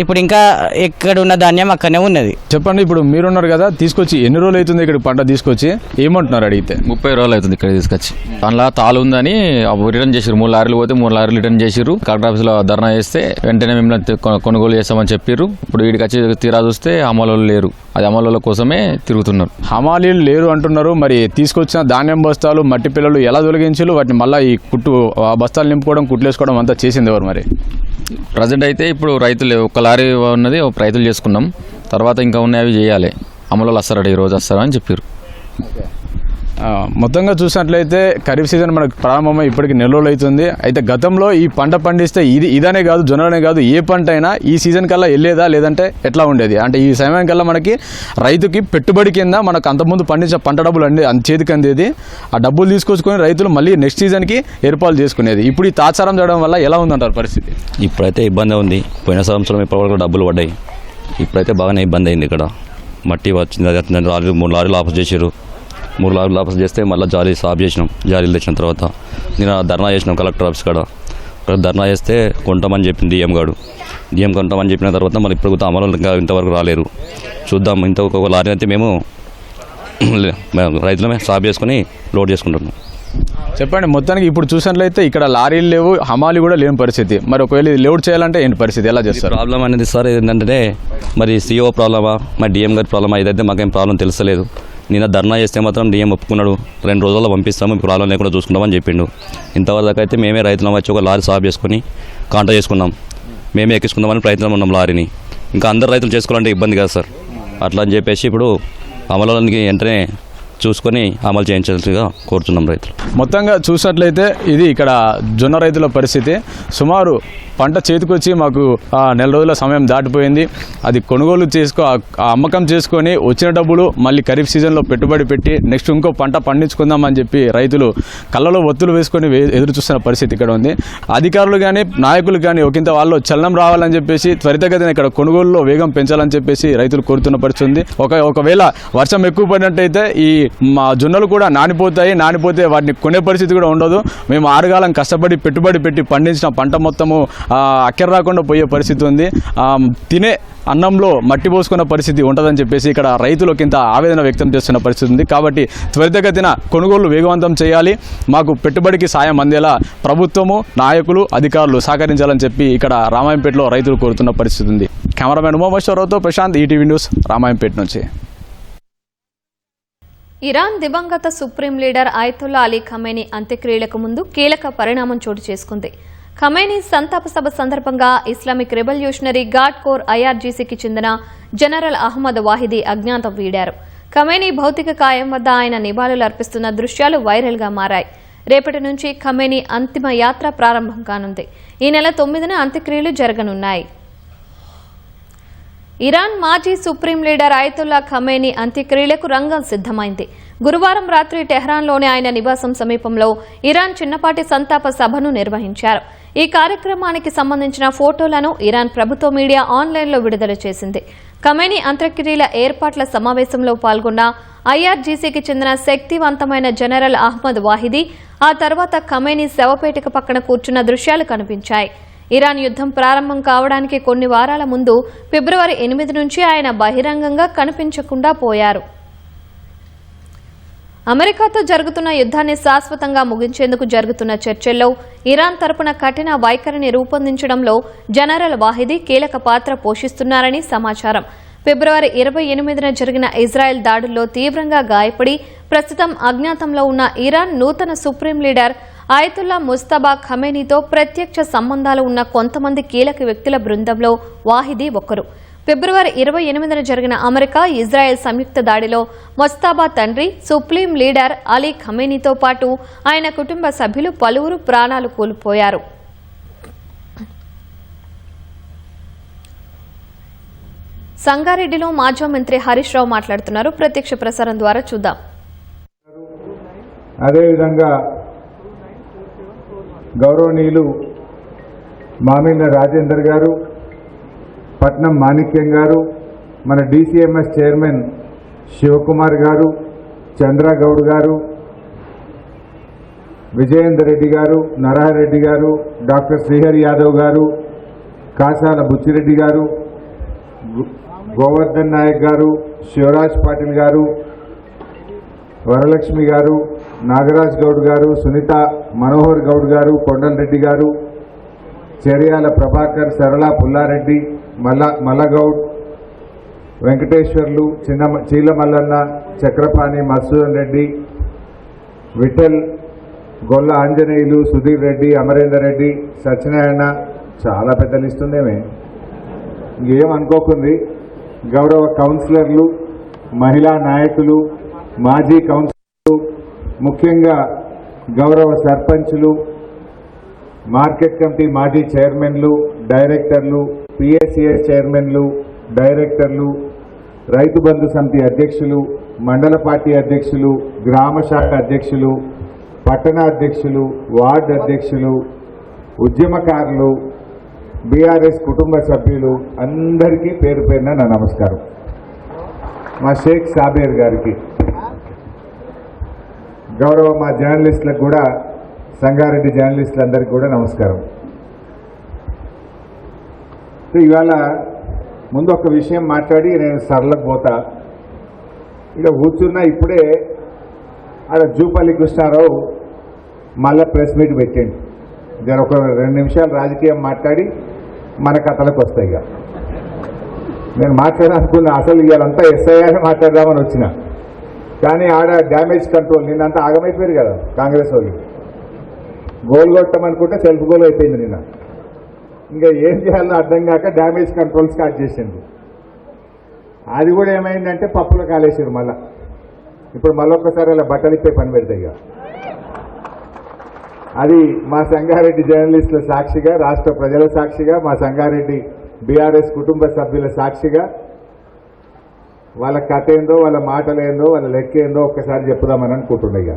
S10: ఇప్పుడు ఇంకా ఎక్కడ ఉన్న ధాన్యం అక్కడనే ఉన్నది.
S9: చెప్పండి, ఇప్పుడు మీరున్నారు కదా, తీసుకొచ్చి ఎన్ని రోజులు అవుతుంది ఇక్కడ పంట తీసుకొచ్చి? ఏమంటున్నారు అడిగితే?
S11: 30 రోజులు అవుతుంది ఇక్కడ తీసుకొచ్చి. అందులో తాలు ఉందని రిటర్న్ చేసారు. 3 లారీలు పోతే 3 లారీలు రిటర్న్ చేసారు. కలెక్టర్ ఆఫీస్లో ధర్నా చేస్తే వెంటనే మిమ్మల్ని కొనుగోలు చేస్తామని చెప్పారు. ఇప్పుడు వీడికి వచ్చి తీరా చూస్తే హమాలీలు లేరు. అది హమాలీల కోసమే తిరుగుతున్నారు.
S9: హమాలీలు లేరు అంటున్నారు. మరి తీసుకొచ్చిన ధాన్యం బస్తాలు మట్టి పిల్లలు ఎలా తొలగించారు? వాటిని మళ్ళీ ఈ బస్తాలు నింపుకోవడం, కుట్లేసుకోవడం అంతా చేసింది ఎవరు? మరి
S11: ప్రజెంట్ అయితే ఇప్పుడు రైతులు ఒక లారీ ఉన్నది రైతులు చేసుకున్నాం. తర్వాత ఇంకా ఉన్నాయి, అవి చేయాలి. అమలు వస్తారట, ఈ రోజు వస్తారా అని చెప్పారు.
S9: మొత్తంగా చూసినట్లయితే ఖరీఫ్ సీజన్ మనకు ప్రారంభమై ఇప్పటికి 4 రోజులు అవుతుంది. అయితే గతంలో ఈ పంట పండిస్తే ఇదనే కాదు, జొన్ననే కాదు, ఏ పంట అయినా ఈ సీజన్ కల్లా వెళ్ళేదా లేదంటే ఎట్లా ఉండేది? అంటే ఈ సమయం కల్లా మనకి రైతుకి పెట్టుబడి కింద మనకు అంతకుముందు పండించిన పంట డబ్బులు చేతికి అందేది. ఆ డబ్బులు తీసుకొచ్చుకొని రైతులు మళ్ళీ నెక్స్ట్ సీజన్కి ఏర్పాట్లు చేసుకునేది. ఇప్పుడు ఈ తాత్సారం చేయడం వల్ల ఎలా ఉందంటారు పరిస్థితి?
S12: ఇప్పుడైతే ఇబ్బంది ఉంది. పోయిన సంవత్సరం ఇప్పటివరకు డబ్బులు పడ్డాయి. ఇప్పుడైతే బాగానే ఇబ్బంది అయింది. ఇక్కడ మట్టి వచ్చింది, 3 లారీలు ఆఫ్ చేసారు. 3 లారీలు ఆఫ్ చేస్తే మళ్ళీ జాలీ సాఫ్ చేసినాం. జాలీలు తెచ్చిన తర్వాత నేను ధర్నా చేసినాం కలెక్టర్ ఆఫీస్ కాడ. అక్కడ ధర్నా చేస్తే కొంటామని చెప్పింది డిఎం కొంటామని చెప్పిన తర్వాత మళ్ళీ ఇప్పుడు అమలు ఇంకా ఇంతవరకు రాలేరు. చూద్దాం, ఇంకొక లారీ అయితే మేము రైతులమే సాఫ్ చేసుకుని లోడ్ చేసుకుంటున్నాం.
S9: చెప్పండి, మొత్తానికి ఇప్పుడు చూసినట్లయితే ఇక్కడ లారీలు లేవు, హమాలి కూడా లేని పరిస్థితి. మరి ఒకవేళ ఇది లోడ్ చేయాలంటే ఏంటి పరిస్థితి, ఎలా చేస్తారు?
S12: ప్రాబ్లం అనేది సార్ ఏంటంటే మరి CEO ప్రాబ్లమా, మరి డిఎం గారి ప్రాబ్లమా, ఇదైతే మాకేం ప్రాబ్లం తెలుస్తలేదు. నిన్న ధర్నా చేస్తే మాత్రం డిఎం ఒప్పుకున్నాడు, 2 రోజుల్లో పంపిస్తాము, ప్రాబ్లం లేకుండా చూసుకుంటామని చెప్పిండు. ఇంతవరకు అయితే మేమే రైతులం వచ్చి ఒక లారీ సాఫ్ చేసుకుని కాంటాక్ట్ చేసుకున్నాం. మేమే ఎక్కించుకుందామని ప్రయత్నం ఉన్నాం లారీని. ఇంకా అందరు రైతులు చేసుకోవాలంటే ఇబ్బంది కదా సార్. అట్లా అని చెప్పేసి ఇప్పుడు అమలుకి వెంటనే చూసుకొని అమలు చేయించాల్సిగా కోరుతున్నాం రైతులు.
S9: మొత్తంగా చూసినట్లయితే ఇది ఇక్కడ జొన్న రైతుల పరిస్థితి. సుమారు పంట చేతికొచ్చి మాకు నెల రోజుల సమయం దాటిపోయింది. అది కొనుగోలు అమ్మకం చేసుకొని వచ్చిన డబ్బులు మళ్ళీ ఖరీఫ్ సీజన్లో పెట్టుబడి పెట్టి నెక్స్ట్ ఇంకో పంట పండించుకుందామని చెప్పి రైతులు కళ్ళలో ఒత్తులు వేసుకొని ఎదురు చూస్తున్న పరిస్థితి ఇక్కడ ఉంది. అధికారులు కానీ నాయకులు కానీ ఒకంత వాళ్ళు చలనం రావాలని చెప్పేసి త్వరితగతిన ఇక్కడ కొనుగోలులో వేగం పెంచాలని చెప్పేసి రైతులు కోరుతున్న పరిస్థితి ఉంది. ఒకవేళ వర్షం ఎక్కువ పడినట్టయితే ఈ మా జొన్నలు కూడా నానిపోతే వాటిని కొనే పరిస్థితి కూడా ఉండదు. మేము ఆరుగాలం కష్టపడి పెట్టుబడి పెట్టి పండించిన పంట మొత్తము అక్కెర రాకుండా పోయే పరిస్థితి ఉంది. తినే అన్నంలో మట్టి పోసుకున్న పరిస్థితి ఉంటుందని చెప్పేసి ఇక్కడ రైతులు కింద ఆవేదన వ్యక్తం చేస్తున్న పరిస్థితి ఉంది. కాబట్టి త్వరితగతిన కొనుగోలు వేగవంతం చేయాలి, మాకు పెట్టుబడికి సాయం అందేలా ప్రభుత్వము నాయకులు అధికారులు సహకరించాలని చెప్పి ఇక్కడ రామాయంపేటలో రైతులు కోరుతున్న పరిస్థితి ఉంది. కెమెరామెన్ ఉమామేశ్వరరావుతో ప్రశాంత్, ఈటీవీ న్యూస్, రామాయంపేట నుంచి.
S1: ఇరాన్ దివంగత supreme leader Ayatollah Ali Khamenei అంత్యక్రియలకు ముందు కీలక పరిణామం చోటు చేసుకుంది. ఖమేనీ సంతాప సభ సందర్భంగా ఇస్లామిక్ రెవల్యూషనరీ గార్డ్ కోర్ ఐఆర్జీసీకి చెందిన జనరల్ అహ్మద్ వాహిదీ అజ్ఞాతం వీడారు. ఖమేనీ భౌతిక కాయం వద్ద ఆయన నివాళులు అర్పిస్తున్న దృశ్యాలు వైరల్గా మారాయి. రేపటి నుంచి ఖమేనీ అంతిమ యాత్ర ప్రారంభం కానుంది. ఈ నెల 9న అంత్యక్రియలు జరగనున్నాయి. ఇరాన్ మాజీ సుప్రీం లీడర్ అయతొల్లా ఖమేనీ అంత్యక్రియలకు రంగం సిద్దమైంది. గురువారం రాత్రి టెహ్రాన్లోని ఆయన నివాసం సమీపంలో ఇరాన్ చిన్నపాటి సంతాప సభను నిర్వహించారు. ఈ కార్యక్రమానికి సంబంధించిన ఫోటోలను ఇరాన్ ప్రభుత్వ మీడియా ఆన్లైన్లో విడుదల చేసింది. ఖమేనీ అంత్యక్రియల ఏర్పాట్ల సమావేశంలో పాల్గొన్న ఐఆర్జీసీకి చెందిన శక్తివంతమైన జనరల్ అహ్మద్ వాహిదీ ఆ తర్వాత ఖమేనీ శవపేటిక పక్కన కూర్చున్న దృశ్యాలు కనిపించాయి. ఇరాన్ యుద్ధం ప్రారంభం కావడానికి కొన్ని వారాల ముందు ఫిబ్రవరి 8 నుంచి ఆయన బహిరంగంగా కనిపించకుండా పోయారు. అమెరికాతో జరుగుతున్న యుద్ధాన్ని శాశ్వతంగా ముగించేందుకు జరుగుతున్న చర్చల్లో ఇరాన్ తరపున కఠిన వైఖరిని రూపొందించడంలో జనరల్ వాహిదీ కీలక పాత్ర పోషిస్తున్నారని సమాచారం. ఫిబ్రవరి 28న జరిగిన ఇజ్రాయెల్ దాడుల్లో తీవ్రంగా గాయపడి ప్రస్తుతం అజ్ఞాతంలో ఉన్న ఇరాన్ నూతన సుప్రీం లీడర్ అయతుల్లా ముస్తబా ఖమేనీతో ప్రత్యక్ష సంబంధాలు ఉన్న కొంతమంది కీలక వ్యక్తుల బృందంలో వాహిదీ ఒకరు. ఫిబ్రవరి 28న జరిగిన అమెరికా ఇజ్రాయెల్ సంయుక్త దాడిలో ముస్తాబా తండ్రి సుప్రీం లీడర్ అలీ ఖమేనీతో పాటు ఆయన కుటుంబ సభ్యులు పలువురు ప్రాణాలు కోల్పోయారు. సంగారెడ్డిలో మాజీ మంత్రి హరీష్ రావు మాట్లాడుతున్నారు. ప్రత్యక్ష ప్రసారం ద్వారా చూద్దాం.
S13: అదేవిధంగా గౌరవనీయులు మామిళ్ళ రాజేందర్ గారు, పట్నం మాణిక్యం గారు, మన డీసీఎంఎస్ చైర్మన్ శివకుమార్ గారు, చంద్రగౌడ్ గారు, విజయేందర్ రెడ్డి గారు, నరహరెడ్డి గారు, డాక్టర్ శ్రీహరి యాదవ్ గారు, కాసాల బుచ్చిరెడ్డి గారు, గోవర్ధన్ నాయక్ గారు, శివరాజ్ పాటిల్ గారు, వరలక్ష్మి గారు, నాగరాజ్ గౌడ్ గారు, సునీత మనోహర్ గౌడ్ గారు, కొండలరెడ్డి గారు, చెరియాల ప్రభాకర్, సరళ పుల్లారెడ్డి, మల్లగౌడ్, వెంకటేశ్వర్లు, చీలమల్లన్న, చక్రపాణి, మసూదన్ రెడ్డి, విఠల్, గొల్ల ఆంజనేయులు, సుధీర్ రెడ్డి, అమరేందర్ రెడ్డి, సత్యనారాయణ, చాలా పెద్ద లిస్ట్ ఉందేమే. ఇంకేమనుకోకుంది. గౌరవ కౌన్సిలర్లు, మహిళా నాయకులు, మాజీ కౌన్సిలర్లు, ముఖ్యంగా గౌరవ సర్పంచులు, మార్కెట్ కమిటీ మాజీ చైర్మన్లు, డైరెక్టర్లు, పిఎస్సిఎస్ చైర్మన్లు, డైరెక్టర్లు, రైతు బంధు సమితి అధ్యక్షులు, మండల పార్టీ అధ్యక్షులు, గ్రామ శాఖ అధ్యక్షులు, పట్టణ అధ్యక్షులు, వార్డు అధ్యక్షులు, ఉద్యమకారులు, బీఆర్ఎస్ కుటుంబ సభ్యులు అందరికీ పేరు పేరున నా నమస్కారం. మా షేక్ సాబేర్ గారికి, గౌరవ మా జర్నలిస్టులకు కూడా, సంగారెడ్డి జర్నలిస్టులందరికీ కూడా నమస్కారం. ఇవాళ ముందు ఒక విషయం మాట్లాడి నేను సరళకు పోతా. ఇక కూర్చున్నా ఇప్పుడే ఆడ జూపల్లి కృష్ణారావు మళ్ళా ప్రెస్ మీట్ పెట్టండి. జర ఒక 2 నిమిషాలు రాజకీయం మాట్లాడి మన కథలకు వస్తాయి. ఇక నేను మాట్లాడాలనుకున్నా, అసలు ఇవాళంతా ఎస్ఐ అని మాట్లాడదామని వచ్చిన, కానీ ఆడ డ్యామేజ్ కంట్రోల్ నిన్నంతా ఆగమైపోయారు కదా కాంగ్రెస్ వాళ్ళు. గోల్ కొట్టమనుకుంటే సెల్ఫ్ గోల్ అయిపోయింది నిన్న. ఇంకా ఏం చేయాలో అర్థం కాక డ్యామేజ్ కంట్రోల్ స్టార్ట్ చేసింది. అది కూడా ఏమైందంటే పప్పులో కాలేసారు మళ్ళా. ఇప్పుడు మళ్ళొక్కసారి అలా బట్టలు ఇప్పే పని పెడతాయి. ఇక అది మా సంగారెడ్డి జర్నలిస్టుల సాక్షిగా, రాష్ట్ర ప్రజల సాక్షిగా, మా సంగారెడ్డి బీఆర్ఎస్ కుటుంబ సభ్యుల సాక్షిగా వాళ్ళ కథ ఏందో, వాళ్ళ మాటలేందో, వాళ్ళ లెక్క ఏందో ఒక్కసారి చెప్పుదామని అనుకుంటున్నాయి.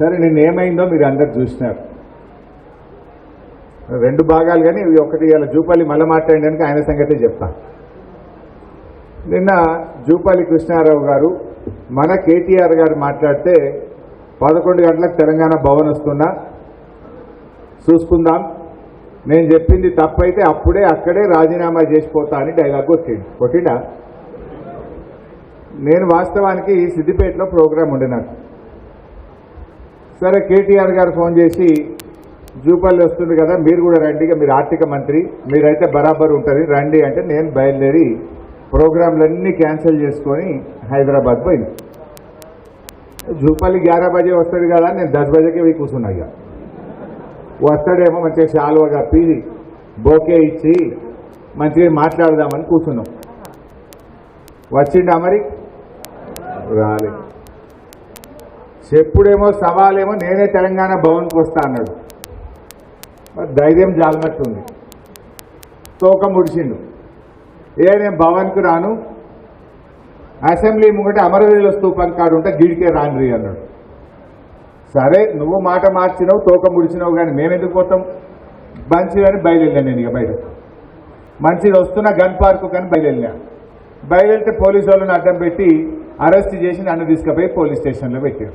S13: సరే, నిన్న ఏమైందో మీరు అందరు చూసినారు. 2 భాగాలు, కానీ ఒకటి ఇలా జూపల్లి మళ్ళీ మాట్లాడడానికి ఆయన సంగతే చెప్తా. నిన్న జూపల్లి కృష్ణారావు గారు మన కేటీఆర్ గారు మాట్లాడితే 11 గంటలకు తెలంగాణ భవన్ వస్తున్నా, చూసుకుందాం, నేను చెప్పింది తప్పైతే అప్పుడే అక్కడే రాజీనామా చేసిపోతా అని డైలాగ్ కొట్టిండా. నేను వాస్తవానికి సిద్దిపేటలో ప్రోగ్రాం ఉండే నాకు. సరే, కేటీఆర్ గారు ఫోన్ చేసి జూపల్లి వస్తుంది కదా, మీరు కూడా రండి, మీరు ఆర్థిక మంత్రి, మీరైతే బరాబర్ ఉంటుంది, రండి అంటే నేను బయలుదేరి ప్రోగ్రాంలన్నీ క్యాన్సిల్ చేసుకొని హైదరాబాద్ పోయింది. జూపల్లి 11 బజే వస్తాడు కదా, నేను 10 బజేకే పోయి కూర్చున్నా. ఇక వస్తాడేమో మంచిగా శాలువా కప్పి బోకే ఇచ్చి మంచిగా మాట్లాడదామని కూర్చున్నాం. వచ్చిండా మరి? రాలే. చెప్పుడేమో సవాలేమో నేనే తెలంగాణ భవన్కి వస్తా అన్నాడు. మరి ధైర్యం జాలనట్టుంది. తోక ముడిచిండు. నేను భవన్కి రాను, అసెంబ్లీ ముంగట అమరవీరుల స్తూపం కాడు ఉంటే గిడికే రాండ్రి అన్నాడు. సరే, నువ్వు మాట మార్చినావు, తోక ముడిచినావు, కానీ మేమెందుకు పోతాం? మంచిదని బయలుదేరా. నేను ఇక బయట మంచిది వస్తున్న గన్ పార్కు కానీ బయలుదేరితే పోలీసు వాళ్ళని అడ్డం పెట్టి అరెస్ట్ చేసి నన్ను తీసుకుపోయి పోలీస్ స్టేషన్లో పెట్టారు.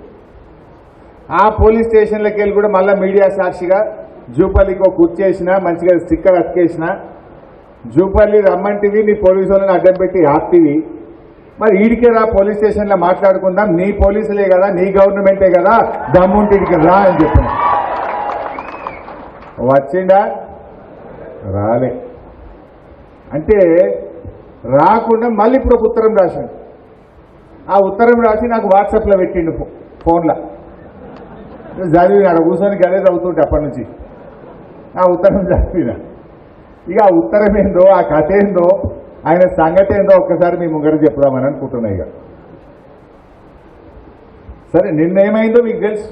S13: ఆ పోలీస్ స్టేషన్లోకి వెళ్ళి కూడా మళ్ళీ మీడియా సాక్షిగా జూపల్లికి ఒక కూర్చేసిన, మంచిగా స్టిక్కర్ అతికేసిన, జూపల్లి రమ్మంటివి, నీ పోలీసు వాళ్ళని అడ్డం పెట్టి ఆప్తివి, మరి ఈడికే రా, పోలీస్ స్టేషన్లో మాట్లాడుకుందాం, నీ పోలీసులే కదా, నీ గవర్నమెంటే కదా, దమ్ముంటే ఇడికి రా అని చెప్పిన. వచ్చిండా? రాలే. అంటే రాకుండా మళ్ళీ ఇప్పుడు ఒక ఉత్తరం రాసిండు. ఆ ఉత్తరం రాసి నాకు వాట్సాప్లో పెట్టిండు, ఫోన్లో చదివిన. అక్కడ కూర్చొని గదే చదువుతుంటే అప్పటి నుంచి ఆ ఉత్తరం చదివిన. ఇక ఆ ఉత్తరం ఏందో, ఆ కథ ఏందో, ఆయన సంగతి ఏందో ఒక్కసారి మీ ముంగర చెప్పుదామని అనుకుంటున్నా. ఇక సరే, నిన్నేమైందో మీకు తెలుసు.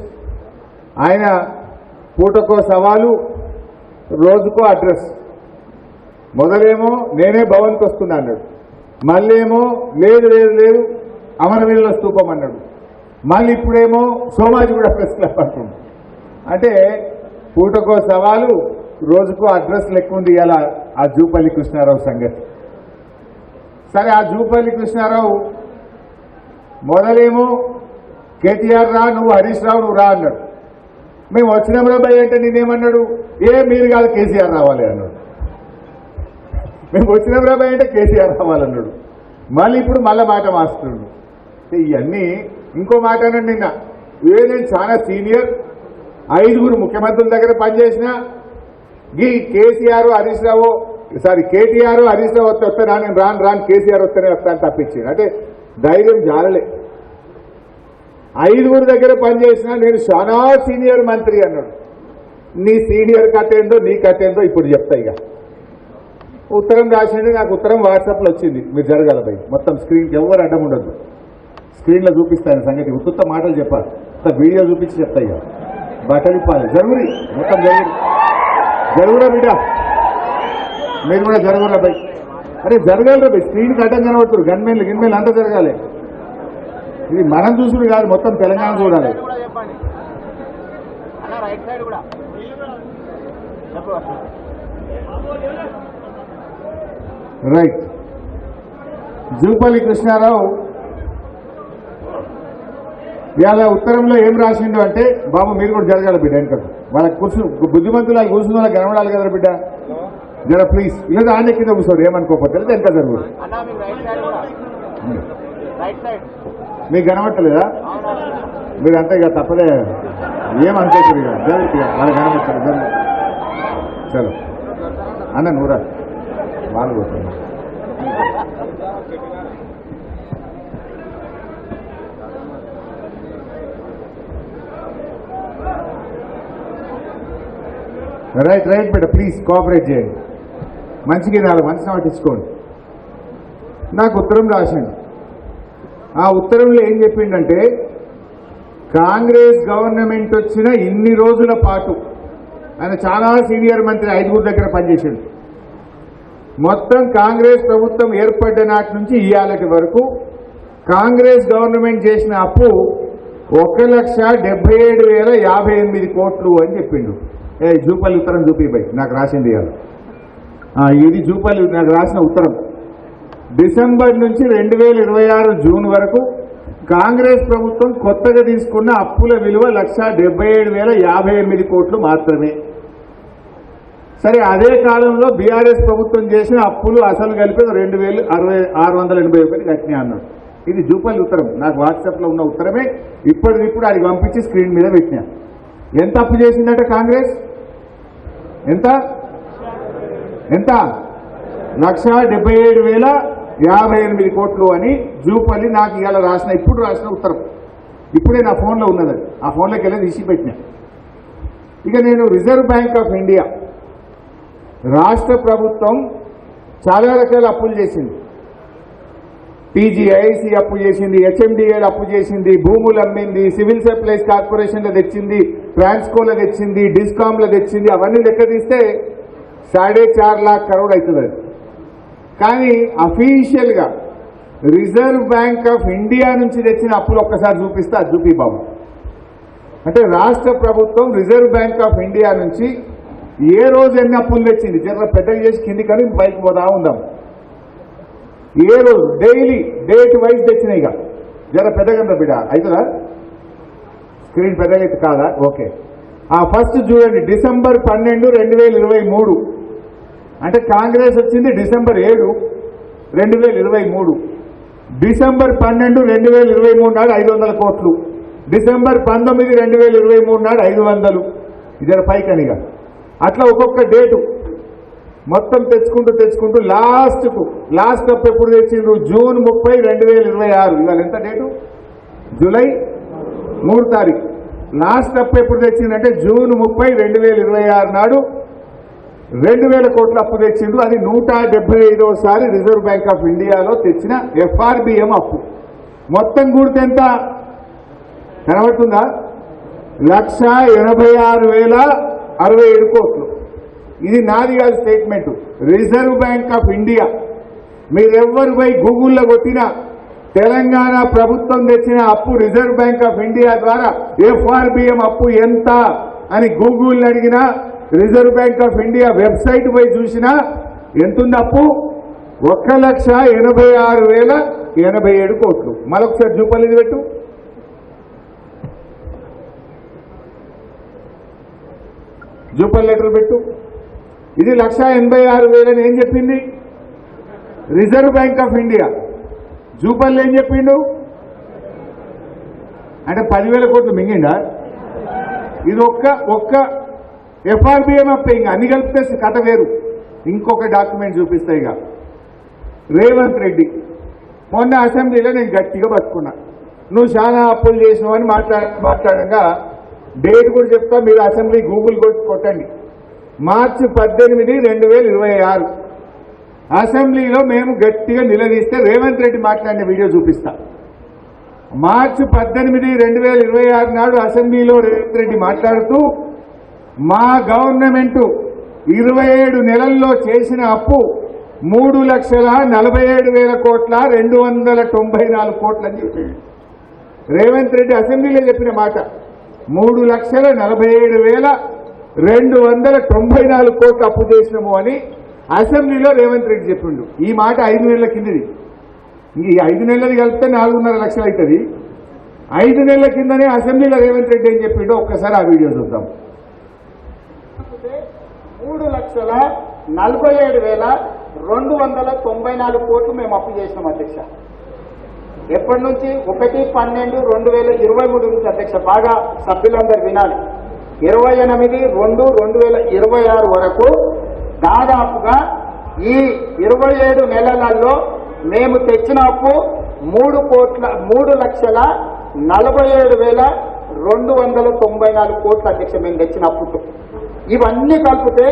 S13: ఆయన పూటకో సవాలు, రోజుకో అడ్రస్. మొదలేమో నేనే భవన్కి వస్తున్నా అన్నాడు, మళ్ళేమో లేదు లేదు లేదు అమరవీరుల స్తూపం అన్నాడు, మళ్ళీ ఇప్పుడేమో సోమాజిగూడ ప్రెస్ క్లబ్ అంటుండు. అంటే పూటకో సవాలు, రోజుకో అడ్రస్ లెక్క ఉంది ఇలా ఆ జూపల్లి కృష్ణారావు సంగతి. సరే, ఆ జూపల్లి కృష్ణారావు మొదలేమో కేటీఆర్ రా, నువ్వు హరీష్ రావు నువ్వు రా అన్నాడు. మేము వచ్చినాంరా భయ్ అంటే నేనేమన్నాడు, మీరు కాదు కేసీఆర్ రావాలి అన్నాడు. మేము వచ్చినాంరా భయ్ అంటే కేసీఆర్ రావాలన్నాడు. మళ్ళీ ఇప్పుడు మళ్ళీ మాట మార్చుతున్నాడు. ఇవన్నీ ఇంకో మాట అన్నాడు నిన్న, నేను చాలా సీనియర్, 5 ముఖ్యమంత్రుల దగ్గర పనిచేసిన, ఈ కేసీఆర్ హరీష్ రావు కేటీఆర్ హరీష్ రావు వస్తే నేను రాను కేసీఆర్ వస్తేనే వస్తాను తప్పించింది. అంటే ధైర్యం జాలలే. 5 దగ్గర పనిచేసిన నేను చాలా సీనియర్ మంత్రి అన్నాడు. నీ సీనియర్ కథ ఏందో, నీ కథ ఏందో ఇప్పుడు చెప్తా. ఇక ఉత్తరం రాసింది, నాకు ఉత్తరం వాట్సాప్లో వచ్చింది. మీరు జరగాల భయ్, మొత్తం స్క్రీన్కి ఎవరు అడ్డం ఉండదు, స్క్రీన్లో చూపిస్తాను సంగతి. ఉత్తుత్త మాటలు చెప్పాలి, వీడియో చూపించి చెప్తా. ఇక బట్టలు ఇప్పాలి, జరుగురి, మొత్తం జరుగురా బిడ్డ, మీరు కూడా జరుగురా భయ్. అరే జరగాలిరా భయ్, స్క్రీన్కి అడ్డం కనబడుతున్నారు, గిన్మెన్లు అంతా జరగాలి. ఇది మనం చూసుడు కాదు, మొత్తం తెలంగాణ చూడాలి. రైట్. జూపల్లి కృష్ణారావు ఇవాళ ఉత్తరంలో ఏం రాసిండు అంటే, బాబు మీరు కూడా జరగాలి బిడ్డ, వెనకకు వాళ్ళకి బుద్ధిమంతులు వాళ్ళు కూర్చున్న వాళ్ళకి కనబడాలి కదా బిడ్డ, జర ప్లీజ్. లేదా ఆనే కింద కూర్చోరు, ఏమనుకోకపోతే లేదా వెనక జరుగు. మీకు కనబట్టలేదా? మీరు అంటే ఇక తప్పదే, ఏమనుకోకరు, ఇక జరుగుతుంది, వాళ్ళకి కనబడతారు. చలో అన్న నూరా వాళ్ళు పోతున్నారు. రైట్ బిడ్డ, ప్లీజ్ కోఆపరేట్ చేయండి, మంచిగా నాలుగు మంచి పట్టించుకోండి. నాకు ఉత్తరం రాసిండు. ఆ ఉత్తరంలో ఏం చెప్పిండంటే, కాంగ్రెస్ గవర్నమెంట్ వచ్చిన ఇన్ని రోజుల పాటు ఆయన చాలా సీనియర్ మంత్రి 5 దగ్గర పనిచేశాడు. మొత్తం కాంగ్రెస్ ప్రభుత్వం ఏర్పడ్డ నాటి నుంచి ఇవాళటి వరకు కాంగ్రెస్ గవర్నమెంట్ చేసిన అప్పు 1,77,058 కోట్లు అని చెప్పిండు. జూపల్లి ఉత్తరం చూపిబాయి నాకు రాసింది ఇవాళ. ఇది జూపల్లి నాకు రాసిన ఉత్తరం. డిసెంబర్ నుంచి 2026 జూన్ వరకు కాంగ్రెస్ ప్రభుత్వం కొత్తగా తీసుకున్న అప్పుల విలువ 1,77,058 కోట్లు మాత్రమే. సరే, అదే కాలంలో బీఆర్ఎస్ ప్రభుత్వం చేసిన అప్పులు అసలు కలిపి 2,680 కట్టినా అన్నాడు. ఇది జూపల్లి ఉత్తరం, నాకు వాట్సాప్లో ఉన్న ఉత్తరమే. ఇప్పటికిప్పుడు అది పంపించి స్క్రీన్ మీద పెట్టినా. ఎంత అప్పు చేసిందట కాంగ్రెస్? ఎంత 1,77,058 కోట్లు అని జూపల్లి నాకు ఇవాళ ఇప్పుడు రాసిన ఉత్తరం. ఇప్పుడే నా ఫోన్లో ఉన్నది, ఆ ఫోన్లోకి వెళ్ళి తీసి పెట్టినా. ఇక నేను రిజర్వ్ బ్యాంక్ ఆఫ్ ఇండియా రాష్ట్ర ప్రభుత్వం చాలా రకాల అప్పులు చేసింది. టీజీఐసి అప్పు చేసింది, హెచ్ఎండిఏలు అప్పు చేసింది, భూములు అమ్మింది, సివిల్ సప్లైస్ కార్పొరేషన్లో తెచ్చింది, ట్రాన్స్కోలో తెచ్చింది, డిస్కామ్లో తెచ్చింది. అవన్నీ లెక్క తీస్తే 4.5 लाख करोड़ అవుతుంది. కానీ అఫీషియల్గా రిజర్వ్ బ్యాంక్ ఆఫ్ ఇండియా నుంచి తెచ్చిన అప్పులు ఒక్కసారి చూపిస్తే అది చూపి బాబు. అంటే రాష్ట్ర ప్రభుత్వం రిజర్వ్ బ్యాంక్ ఆఫ్ ఇండియా నుంచి ఏ రోజు ఎన్ని అప్పులు తెచ్చింది జర పెద్దగా చేసి కింది కానీ బైక్ పోదా ఉందాం. ఏ రోజు డైలీ డేట్ వైజ్ తెచ్చినాయి. ఇక జర పెద్దగా బిడ్డ అవుతుందా? స్క్రీన్ పెద్దగా అయితే కాదా? ఓకే. ఫస్ట్ చూడండి, డిసెంబర్ 12, 2023 అంటే కాంగ్రెస్ వచ్చింది డిసెంబర్ 7, 2023. డిసెంబర్ 12, 2023 నాడు 500 కోట్లు. డిసెంబర్ 19, 2023 నాడు 500. ఇద్దరు పైకనిగా అట్లా ఒక్కొక్క డేటు మొత్తం తెచ్చుకుంటూ లాస్ట్ అప్ ఎప్పుడు తెచ్చిండ్రు? జూన్ 30, 2026. ఇవాళ ఎంత డేటు? జూలై 3 తారీఖు. లాస్ట్ అప్ ఎప్పుడు తెచ్చిందంటే జూన్ 30, 2026 నాడు 2,000 కోట్ల అప్పు తెచ్చిండ్రు. అది 175వసారి రిజర్వ్ బ్యాంక్ ఆఫ్ ఇండియాలో తెచ్చిన ఎఫ్ఆర్బిఎం అప్పు. మొత్తం కూడితే ఎంత కనబడుతుందా? 1,86,067 కోట్లు. ఇది నాది కాదు statement, reserve bank of India. మీరెవ్వరు పోయి గూగుల్లో కొట్టినా తెలంగాణ ప్రభుత్వం తెచ్చిన అప్పు రిజర్వ్ బ్యాంక్ ఆఫ్ ఇండియా ద్వారా ఎఫ్ఆర్బిఎం అప్పు ఎంత అని గూగుల్ అడిగినా, reserve bank of India website పోయి చూసినా ఎంతుంది అప్పు? 1,86,087 కోట్లు. మరొకసారి జూపల్లిది పెట్టు. జూపల్ లెటర్ పెట్టు. ఇది 1,86,000 అని ఏం చెప్పింది Reserve bank of India. Jupalli ఏం చెప్పిండు అంటే 10,000 కోట్లు మింగిందా? ఇది ఒక్క ఎఫ్ఆర్బిఎం అప్పే. ఇంకా అన్ని కలిపితే కథ వేరు. ఇంకొక డాక్యుమెంట్ చూపిస్తాయి. ఇక రేవంత్ రెడ్డి మొన్న అసెంబ్లీలో నేను గట్టిగా పట్టుకున్నా, నువ్వు చాలా అప్పులు చేసినావు అని మాట్లాడగా డేట్ కూడా చెప్తా, మీరు అసెంబ్లీ గూగుల్ కొట్టండి. మార్చి 18, 2026 అసెంబ్లీలో మేము గట్టిగా నిలదీస్తే రేవంత్ రెడ్డి మాట్లాడిన వీడియో చూపిస్తా. మార్చి 18, 2026 నాడు అసెంబ్లీలో రేవంత్ రెడ్డి మాట్లాడుతూ మా గవర్నమెంట్ 27 నెలల్లో చేసిన అప్పు 3,47,000 కోట్ల 294 కోట్లు అని చెప్పాడు. రేవంత్ రెడ్డి అసెంబ్లీలో చెప్పిన మాట 3,47,294 కోట్లు అప్పు చేసినాము అని అసెంబ్లీలో రేవంత్ రెడ్డి చెప్పిండు. ఈ మాట 5 నెలల కిందది. ఈ 5 నెలలు కలిపితే 4.5 లక్షలు అవుతుంది. 5 నెలల కిందనే అసెంబ్లీలో రేవంత్ రెడ్డి ఏం చెప్పిండో ఒక్కసారి ఆ వీడియో చూద్దాం.
S14: 3,47,294 కోట్లు మేము అప్పు చేసినాం అధ్యక్ష. ఎప్పటి నుంచి? 1/12/2023 నుంచి అధ్యక్ష. బాగా సభ్యులందరూ వినాలి. 28/2/2026 వరకు దాదాపుగా ఈ 27 నెలలలో మేము తెచ్చిన అప్పు 3,47,294 కోట్లు అధ్యక్ష. మేము తెచ్చిన అప్పుతో ఇవన్నీ కలిపితే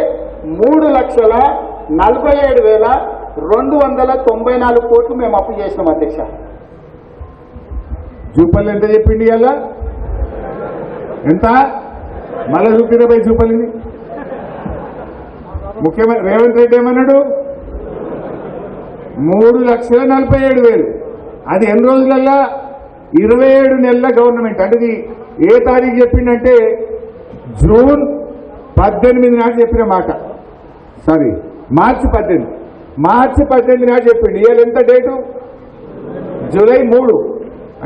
S14: 3,47,294 కోట్లు మేము అప్పు చేసినాం అధ్యక్ష.
S13: జూపల్లి ఎంత చెప్పిండి? అలా ఎంత మళ్ళా చూపిన పోయి చూపలిని ముఖ్యమంత్రి రేవంత్ రెడ్డి ఏమన్నాడు 3,47,000. అది ఎన్ని రోజులల్లా 27 నెలల గవర్నమెంట్. అంటే ఇది ఏ తారీఖు చెప్పిందంటే జూన్ 18 నాడు చెప్పిన మాట. సారీ మార్చి 18 నాడు చెప్పిండు. ఇవాళ ఎంత డేటు? జూలై 3.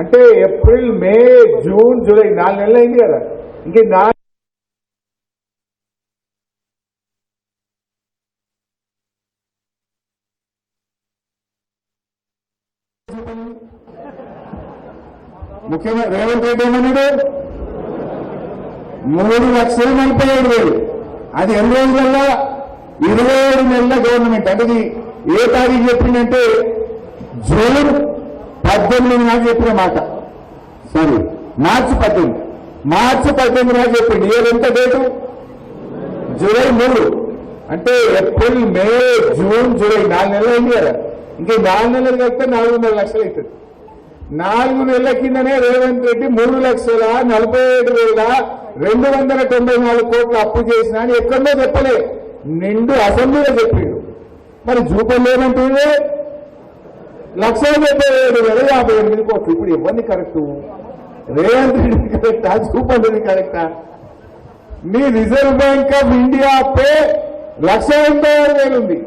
S13: అంటే ఏప్రిల్, మే, జూన్, జూలై 4 నెలలు అయింది కదా. ఇంక 4 ముఖ్యమంత్రి రేవంత్ రెడ్డి ఏమన్నాడు 3,47,000. అది ఎన్ని రోజులల్లా 27 నెలల గవర్నమెంట్. అంటే ఇది ఏ తారీఖు చెప్పిందంటే జూన్ 18 నాడు చెప్పిన మాట. సారీ మార్చి 18 నాడు చెప్పింది. ఇవాళ ఎంత డేటు? జూలై 3. అంటే ఏప్రిల్, మే, జూన్, జూలై 4 నెలలు అయింది కదా. ఇంక 4 నెలలు కలిపితే 4,500,000 అవుతుంది. 4 నెలల కిందనే రేవంత్ రెడ్డి 3,47,294 కోట్లు అప్పు చేసినా అని ఎక్కడో చెప్పలే, నిండు అసెంబ్లీలో చెప్పిండు. మరి జూపల్లి ఏమంటుంది 1,77,058 కోట్లు. ఇప్పుడు ఎవరిని కరెక్టు? రేవంత్ రెడ్డి కరెక్టా, జూపల్లి కరెక్టా? మీ రిజర్వ్ బ్యాంక్ ఆఫ్ ఇండియా పే 1,86,000 ఉంది.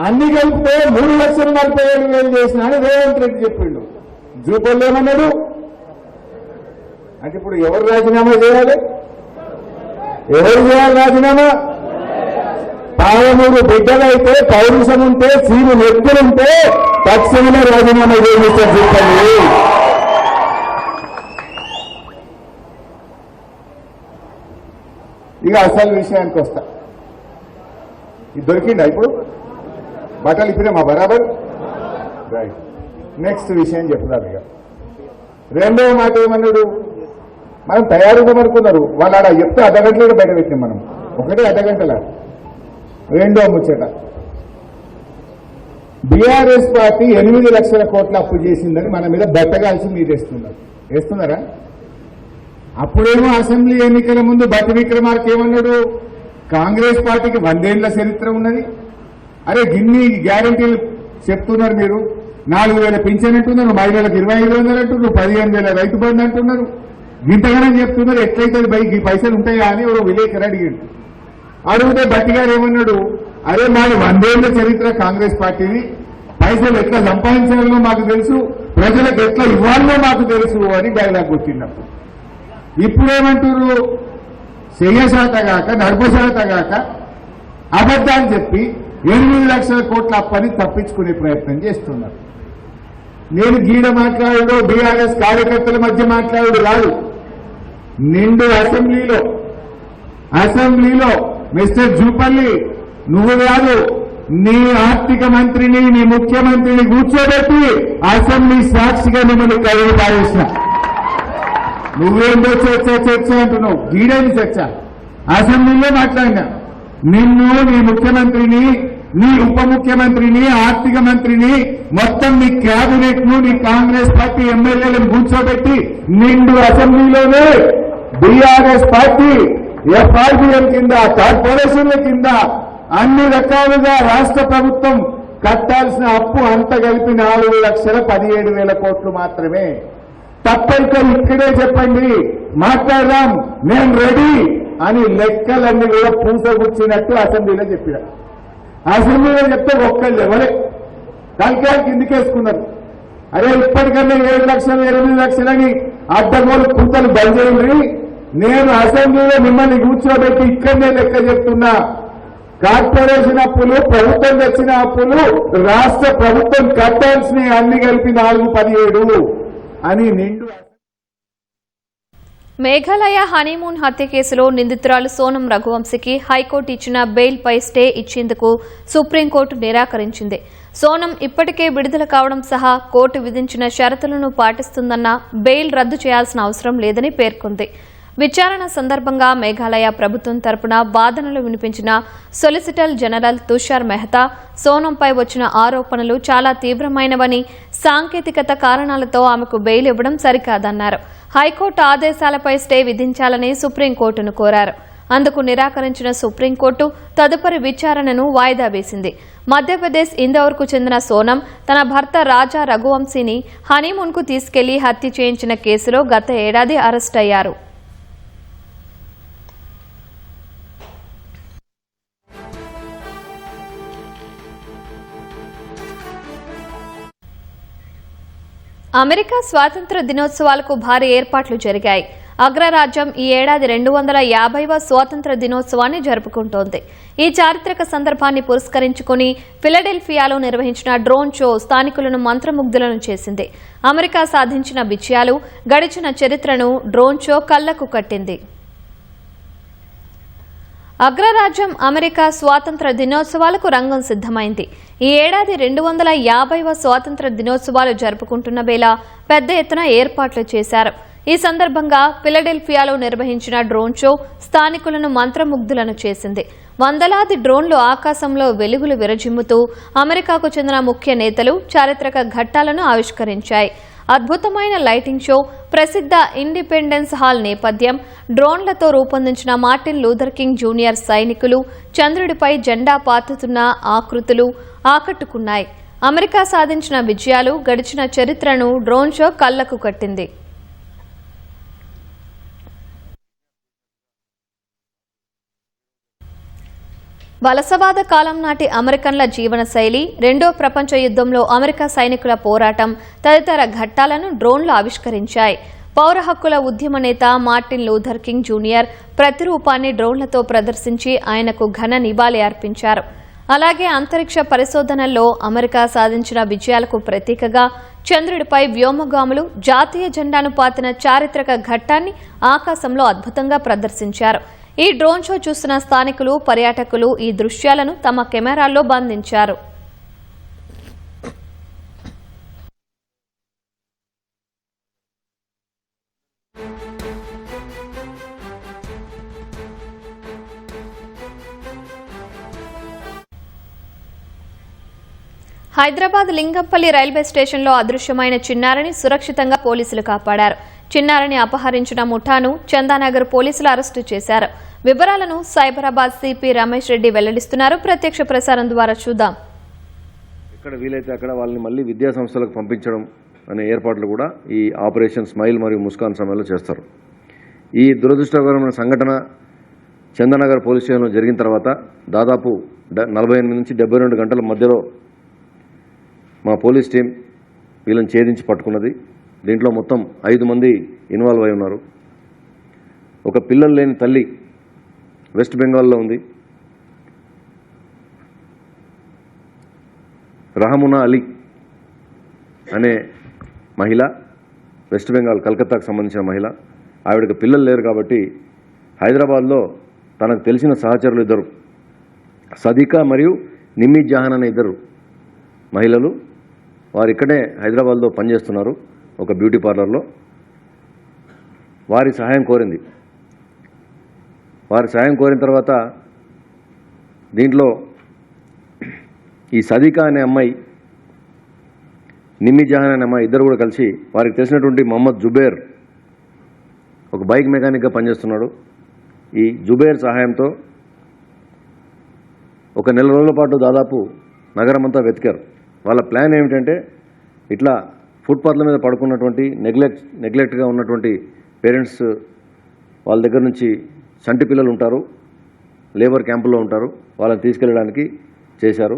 S13: అన్ని కలిపితే 3,47,000 చేసిన అని రేవంత్ రెడ్డి చెప్పిండు. జూపల్లి ఏమన్నాడు? అంటే ఇప్పుడు ఎవరు రాజీనామా చేయాలి? ఎవరు చేయాలి రాజీనామా? పాలమూరు బిడ్డలైతే, పౌరుషం ఉంటే, సీను వ్యక్తులుంటే తక్షణమే రాజీనామా చేయించారు జూపల్లి. ఇక అసలు విషయానికి వస్తా. ఇది దొరికిందా ఇప్పుడు? బట్టలు ఇప్పినామా బరాబర్? రైట్. నెక్స్ట్ విషయం చెప్తున్నారు. ఇక రెండవ మాట ఏమన్నాడు? మనం తయారుందనుకున్నారు వాళ్ళు. ఆడ చెప్తే అర్ధగంటలో బయట పెట్టినాం మనం. ఒకటే అర్ధగంటల. రెండో ముచ్చట, బీఆర్ఎస్ పార్టీ 8 లక్షల కోట్ల అప్పు చేసిందని మన మీద బట్టగాల్సి మీరు వేస్తున్నారా? అప్పుడేమో అసెంబ్లీ ఎన్నికల ముందు బట్టి విక్రమార్క ఏమన్నాడు? కాంగ్రెస్ పార్టీకి 100 ఏళ్ల చరిత్ర ఉన్నది. అరే గిన్ని గ్యారంటీలు చెప్తున్నారు మీరు. 4,000 పింఛన్ అంటున్నారు, మహిళలకు 2,500 అంటున్నారు, 15,000 రైతు బంధు అంటున్నారు. ఇంతగానే చెప్తున్నారు. ఎట్లయితే ఈ పైసలు ఉంటాయా అని ఒక విలేకరు అడిగాడు. అడిగితే బట్టి గారు ఏమన్నాడు? అరే మాది 100 ఏళ్ల చరిత్ర కాంగ్రెస్ పార్టీని, పైసలు ఎట్లా సంపాదించాలో మాకు తెలుసు, ప్రజలకు ఎట్లా ఇవ్వాలో మాకు తెలుసు అని డైలాగ్ కొట్టినప్పుడు. ఇప్పుడేమంటారు? చెయ్యశాతగాక నడపశాతగాక అబద్ధాలు చెప్పి 8 లక్షల కోట్ల అప్పని తప్పించుకునే ప్రయత్నం చేస్తున్నారు. నేను గీడ మాట్లాడు బీఆర్ఎస్ కార్యకర్తల మధ్య మాట్లాడు రాదు. నిండు అసెంబ్లీలో మిస్టర్ జూపల్లి నువ్వు కాదు, నీ ఆర్థిక మంత్రిని, నీ ముఖ్యమంత్రిని కూర్చోబెట్టి అసెంబ్లీ సాక్షిగా మిమ్మల్ని కలుగు పారేసిన. నువ్వేందో చర్చ అంటున్నావు. గీడేని చర్చ? అసెంబ్లీలో మాట్లాడినా. నిన్ను, నీ ముఖ్యమంత్రిని, నీ ఉప ముఖ్యమంత్రిని, ఆర్థిక మంత్రిని, మొత్తం నీ క్యాబినెట్ ను, నీ కాంగ్రెస్ పార్టీ ఎమ్మెల్యేలను కూర్చోబెట్టి నిండు అసెంబ్లీలోనే బీఆర్ఎస్ పార్టీ ఎఫ్ఆర్బీఎం కింద, కార్పొరేషన్ల కింద అన్ని రకాలుగా రాష్ట్ర ప్రభుత్వం కట్టాల్సిన అప్పు అంత కలిపి 4,17,000 కోట్లు మాత్రమే. తప్పైతే ఇక్కడే చెప్పండి, మాట్లాడదాం, నేను రెడీ అని లెక్కలన్నీ కూడా పూసగుచ్చినట్టు అసెంబ్లీలో చెప్పిన. అసెంబ్లీలో చెప్తే ఒక్కళ్ళు ఎవరే తలకాయలు కిందికేసుకున్నారు. అరే ఇప్పటికన్నా 7 లక్షలు 8 లక్షలని అడ్డగోలు కుంతలు బయలుదేరి నేను అసెంబ్లీలో మిమ్మల్ని కూర్చోబెట్టి ఇక్కడనే లెక్క చెప్తున్నా. కార్పొరేషన్ అప్పులు, ప్రభుత్వం తెచ్చిన అప్పులు, రాష్ట్ర ప్రభుత్వం కట్టాల్సిన అన్ని కలిపి 4,17 అని నిండు.
S1: మేఘాలయ హనీమూన్ హత్య కేసులో నిందితురాలు సోనం రఘువంశీకి హైకోర్టు ఇచ్చిన బెయిల్పై స్టే ఇచ్చేందుకు సుప్రీంకోర్టు నిరాకరించింది. సోనం ఇప్పటికే విడుదల కావడం సహా కోర్టు విధించిన షరతులను పాటిస్తుందన్న బెయిల్ రద్దు చేయాల్సిన అవసరం లేదని పేర్కొంది. విచారణ సందర్భంగా మేఘాలయ ప్రభుత్వం తరపున వాదనలు వినిపించిన సొలిసిటర్ జనరల్ తుషార్ మెహతా సోనంపై వచ్చిన ఆరోపణలు చాలా తీవ్రమైనవని, సాంకేతికత కారణాలతో ఆమెకు బెయిల్ ఇవ్వడం సరికాదన్నారు. హైకోర్టు ఆదేశాలపై స్టే విధించాలని సుప్రీంకోర్టును కోరారు. అందుకు నిరాకరించిన సుప్రీంకోర్టు తదుపరి విచారణను వాయిదా వేసింది. మధ్యప్రదేశ్ ఇందోర్కు చెందిన సోనం తన భర్త రాజా రఘువంశీని హనీమూన్కు తీసుకెళ్లి హత్య చేయించిన కేసులో గత ఏడాది అరెస్ట్ అయ్యారు. అమెరికా స్వాతంత్ర దినోత్సవాలకు భారీ ఏర్పాట్లు జరిగాయి. అగ్రరాజ్యం ఈ ఏడాది 250వ స్వాతంత్ర దినోత్సవాన్ని జరుపుకుంటోంది. ఈ చారిత్రక సందర్భాన్ని పురస్కరించుకుని ఫిలడెల్ఫియాలో నిర్వహించిన డ్రోన్ షో స్థానికులను మంత్రముగ్ధులను చేసింది. అమెరికా సాధించిన విజయాలు, గడిచిన చరిత్రను డ్రోన్ షో కళ్లకు కట్టింది. అగ్రరాజ్యం అమెరికా స్వాతంత్ర దినోత్సవాలకు రంగం సిద్ధమైంది. ఈ ఏడాది 250వ స్వాతంత్ర దినోత్సవాలు జరుపుకుంటున్న వేళ పెద్ద ఎత్తున ఏర్పాట్లు చేశారు. ఈ సందర్భంగా ఫిలడెల్ఫియాలో నిర్వహించిన డ్రోన్ షో స్థానికులను మంత్రముగ్ధులను చేసింది. వందలాది డ్రోన్లు ఆకాశంలో వెలుగులు విరజిమ్ముతూ అమెరికాకు చెందిన ముఖ్య నేతలు చారిత్రక ఘట్టాలను ఆవిష్కరించాయి. అద్భుతమైన లైటింగ్ షో, ప్రసిద్ధ ఇండిపెండెన్స్ హాల్ నేపథ్యం, డ్రోన్లతో రూపొందించిన మార్టిన్ లూథర్ కింగ్ జూనియర్ సైనికులు, చంద్రుడిపై జెండా పాతుతున్న ఆకృతులు ఆకట్టుకున్నాయి. అమెరికా సాధించిన విజయాలు, గడిచిన చరిత్రను డ్రోన్ షో కళ్లకు కట్టింది. వలసవాద కాలం నాటి అమెరికన్ల జీవనశైలి, రెండో ప్రపంచ యుద్ధంలో అమెరికా సైనికుల పోరాటం తదితర ఘట్టాలను డ్రోన్లు ఆవిష్కరించాయి. పౌర హక్కుల ఉద్యమ నేత మార్టిన్ లూథర్ కింగ్ జూనియర్ ప్రతిరూపాన్ని డ్రోన్లతో ప్రదర్శించి ఆయనకు ఘన నివాళి అర్పించారు. అలాగే అంతరిక్ష పరిశోధనల్లో అమెరికా సాధించిన విజయాలకు ప్రతీకగా చంద్రుడిపై వ్యోమగాములు జాతీయ జెండాను పాతిన చారిత్రక ఘట్టాన్ని ఆకాశంలో అద్భుతంగా ప్రదర్శించారు. ఈ డ్రోన్ షో చూసిన స్థానికులు, పర్యాటకులు ఈ దృశ్యాలను తమ కెమెరాల్లో బంధించారు. హైదరాబాద్ లింగంపల్లి రైల్వే స్టేషన్లో అదృశ్యమైన చిన్నారిని సురక్షితంగా పోలీసులు కాపాడారు. చిన్నారిని అపహరించిన ముఠాను చందానగర్ పోలీసులు అరెస్టు చేశారు. వివరాలను సైబరాబాద్ సిపి రమేష్ రెడ్డి వెల్లడిస్తున్నారు. ప్రత్యక్ష ప్రసారం ద్వారా చూద్దాం.
S15: ఎక్కడ వీలైతే అక్కడ వాళ్ళని మళ్ళీ విద్యా సంస్థలకు పంపించడం అనే ఏర్పాట్లు కూడా ఈ ఆపరేషన్ స్మైల్ మరియు ముస్కాన్ సమయంలో చేస్తారు. ఈ దురదృష్టకరమైన సంఘటన చందానగర్ పోలీస్ స్టేషన్లో జరిగిన తర్వాత దాదాపు 48 నుంచి 72 గంటల మధ్యలో మా పోలీస్ టీం వీళ్ళని ఛేదించి పట్టుకున్నది. దీంట్లో మొత్తం 5 మంది ఇన్వాల్వ్ అయి ఉన్నారు. ఒక పిల్లలు లేని తల్లి వెస్ట్ బెంగాల్లో ఉంది. రహమునా అలీ అనే మహిళ, వెస్ట్ బెంగాల్ కలకత్తాకు సంబంధించిన మహిళ. ఆవిడకి పిల్లలు లేరు కాబట్టి హైదరాబాద్లో తనకు తెలిసిన సహచరులు ఇద్దరు, సదికా మరియు నిమ్మి జహాన్ అనే ఇద్దరు మహిళలు, వారు ఇక్కడే హైదరాబాద్లో పనిచేస్తున్నారు ఒక బ్యూటీ పార్లర్లో. వారి సహాయం కోరింది. వారి సహాయం కోరిన తర్వాత దీంట్లో ఈ సదికా అనే అమ్మాయి, నిమ్మి జహాన్ అనే అమ్మాయి ఇద్దరు కూడా కలిసి వారికి తెలిసినటువంటి మొహమ్మద్ జుబేర్ ఒక బైక్ మెకానిక్గా పనిచేస్తున్నాడు. ఈ జుబేర్ సహాయంతో ఒక నెల రోజుల పాటు దాదాపు నగరం అంతా వెతికారు. వాళ్ళ ప్లాన్ ఏమిటంటే ఇట్లా ఫుట్పాత్ల మీద పడుకున్నటువంటి నెగ్లెక్ట్గా ఉన్నటువంటి పేరెంట్స్ వాళ్ళ దగ్గర నుంచి చంటి పిల్లలు ఉంటారు, లేబర్ క్యాంపుల్లో ఉంటారు, వాళ్ళని తీసుకెళ్ళడానికి చేశారు.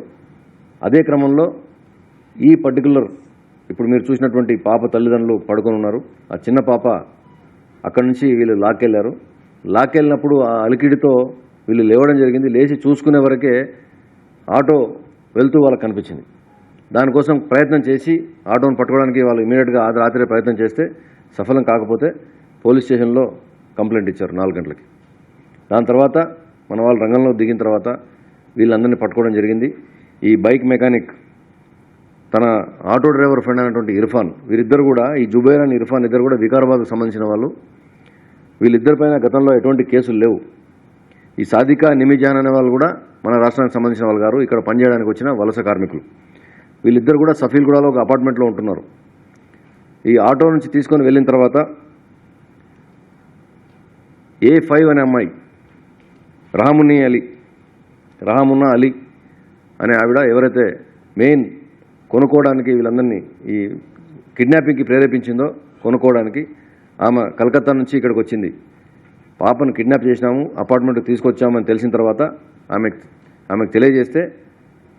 S15: అదే క్రమంలో ఈ పర్టికులర్ ఇప్పుడు మీరు చూసినటువంటి పాప తల్లిదండ్రులు పడుకొని ఉన్నారు. ఆ చిన్న పాప అక్కడి నుంచి వీళ్ళు లాక్కెళ్ళారు. లాక్కెళ్ళినప్పుడు ఆ అలికిడితో వీళ్ళు లేవడం జరిగింది. లేచి చూసుకునే వరకే ఆటో వెళ్తూ వాళ్ళకి కనిపించింది. దానికోసం ప్రయత్నం చేసి ఆటోను పట్టుకోవడానికి వాళ్ళు ఇమీడియట్గా ఆ రాత్రి ప్రయత్నం చేస్తే సఫలం కాకపోతే పోలీస్ స్టేషన్లో కంప్లైంట్ ఇచ్చారు 4 గంటలకి. దాని తర్వాత మన వాళ్ళు రంగంలో దిగిన తర్వాత వీళ్ళందరినీ పట్టుకోవడం జరిగింది. ఈ బైక్ మెకానిక్ తన ఆటో డ్రైవర్ ఫ్రెండ్ అయినటువంటి ఇర్ఫాన్, వీరిద్దరు కూడా ఈ జుబైర్ అని ఇర్ఫాన్ ఇద్దరు కూడా వికారాబాద్కు సంబంధించిన వాళ్ళు. వీళ్ళిద్దరిపైన గతంలో ఎటువంటి కేసులు లేవు. ఈ సాదికా నిమిజాన్ అనే వాళ్ళు కూడా మన రాష్ట్రానికి సంబంధించిన వాళ్ళు గారు, ఇక్కడ పనిచేయడానికి వచ్చిన వలస కార్మికులు. వీళ్ళిద్దరు కూడా సఫీల్గూడలో ఒక అపార్ట్మెంట్లో ఉంటున్నారు. ఈ ఆటో నుంచి తీసుకొని వెళ్ళిన తర్వాత A5 అనే అమ్మాయి రహమున్నా అలీ అనే ఆవిడ ఎవరైతే మెయిన్ కొనుక్కోవడానికి వీళ్ళందరినీ ఈ కిడ్నాపింగ్కి ప్రేరేపించిందో కొనుక్కోవడానికి, ఆమె కలకత్తా నుంచి ఇక్కడికి వచ్చింది. పాపను కిడ్నాప్ చేసినాము, అపార్ట్మెంట్కి తీసుకొచ్చామని తెలిసిన తర్వాత ఆమెకు తెలియజేస్తే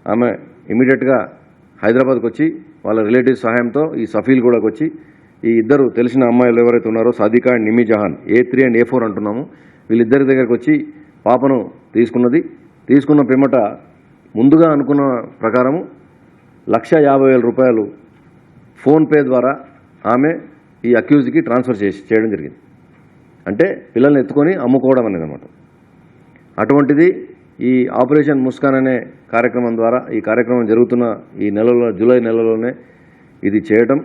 S15: ఆమె ఇమీడియట్గా హైదరాబాద్కి వచ్చి వాళ్ళ రిలేటివ్స్ సహాయంతో ఈ సఫీల్గూడకు వచ్చి ఈ ఇద్దరు తెలిసిన అమ్మాయిలు ఎవరైతే ఉన్నారో Sadiqa and Nimi Jahan, A3 and A4 అంటున్నాము, వీళ్ళిద్దరి దగ్గరికి వచ్చి పాపను తీసుకున్న పిమ్మట ముందుగా అనుకున్న ప్రకారము 1,50,000 రూపాయలు ఫోన్పే ద్వారా ఆమె ఈ అక్యూజ్కి ట్రాన్స్ఫర్ చేయడం జరిగింది. అంటే పిల్లల్ని ఎత్తుకొని అమ్ముకోవడం అనేది అనమాట. అటువంటిది ఈ ఆపరేషన్ ముస్కాన్ అనే కార్యక్రమం ద్వారా, ఈ కార్యక్రమం జరుగుతున్న ఈ నెలలో, జూలై నెలలోనే ఇది చేయటం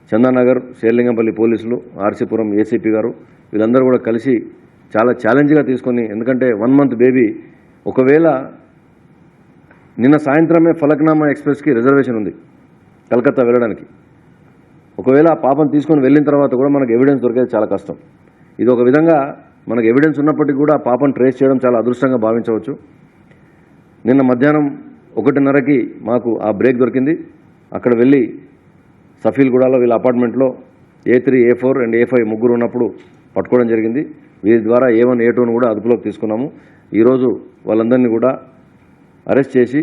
S15: చందానగర్, శేర్లింగంపల్లి పోలీసులు, ఆర్సీపురం ఏసీపీ గారు వీళ్ళందరూ కూడా కలిసి చాలా ఛాలెంజ్గా తీసుకొని, ఎందుకంటే 1 month బేబీ, ఒకవేళ నిన్న సాయంత్రమే ఫలక్నామా ఎక్స్ప్రెస్కి రిజర్వేషన్ ఉంది కలకత్తా వెళ్ళడానికి. ఒకవేళ ఆ పాపను తీసుకొని వెళ్ళిన తర్వాత కూడా మనకు ఎవిడెన్స్ దొరికేది చాలా కష్టం. ఇది ఒక విధంగా మనకు ఎవిడెన్స్ ఉన్నప్పటికీ కూడా ఆ పాపను ట్రేస్ చేయడం చాలా అదృష్టంగా భావించవచ్చు. నిన్న మధ్యాహ్నం 1:30కి మాకు ఆ బ్రేక్ దొరికింది. అక్కడ వెళ్ళి సఫీల్గూడలో వీళ్ళ అపార్ట్మెంట్లో A3, A4 and A5 ముగ్గురు ఉన్నప్పుడు పట్టుకోవడం జరిగింది. వీరి ద్వారా A1, A2ను కూడా అదుపులోకి తీసుకున్నాము. ఈరోజు వాళ్ళందరినీ కూడా అరెస్ట్ చేసి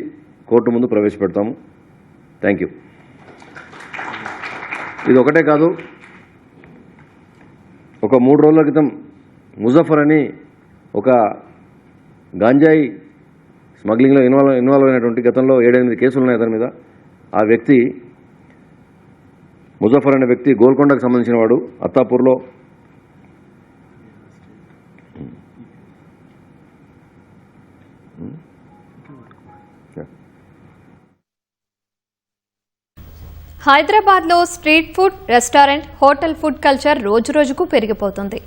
S15: కోర్టు ముందు ప్రవేశపెడతాము. Thank you. ఇది ఒకటే కాదు, ఒక 3 రోజుల క్రితం ముజఫర్ అని ఒక గాంజాయి స్మగ్లింగ్లో ఇన్వాల్వ్ అయినటువంటి, గతంలో 7-8 కేసులు ఉన్నాయి అతని మీద. ఆ వ్యక్తి ముజఫర్ అనే వ్యక్తి గోల్కొండకు సంబంధించిన వాడు. అత్తాపూర్లో
S1: హైదరాబాద్లో street food, restaurant, hotel food culture రోజురోజుకు పెరిగిపోతుంది.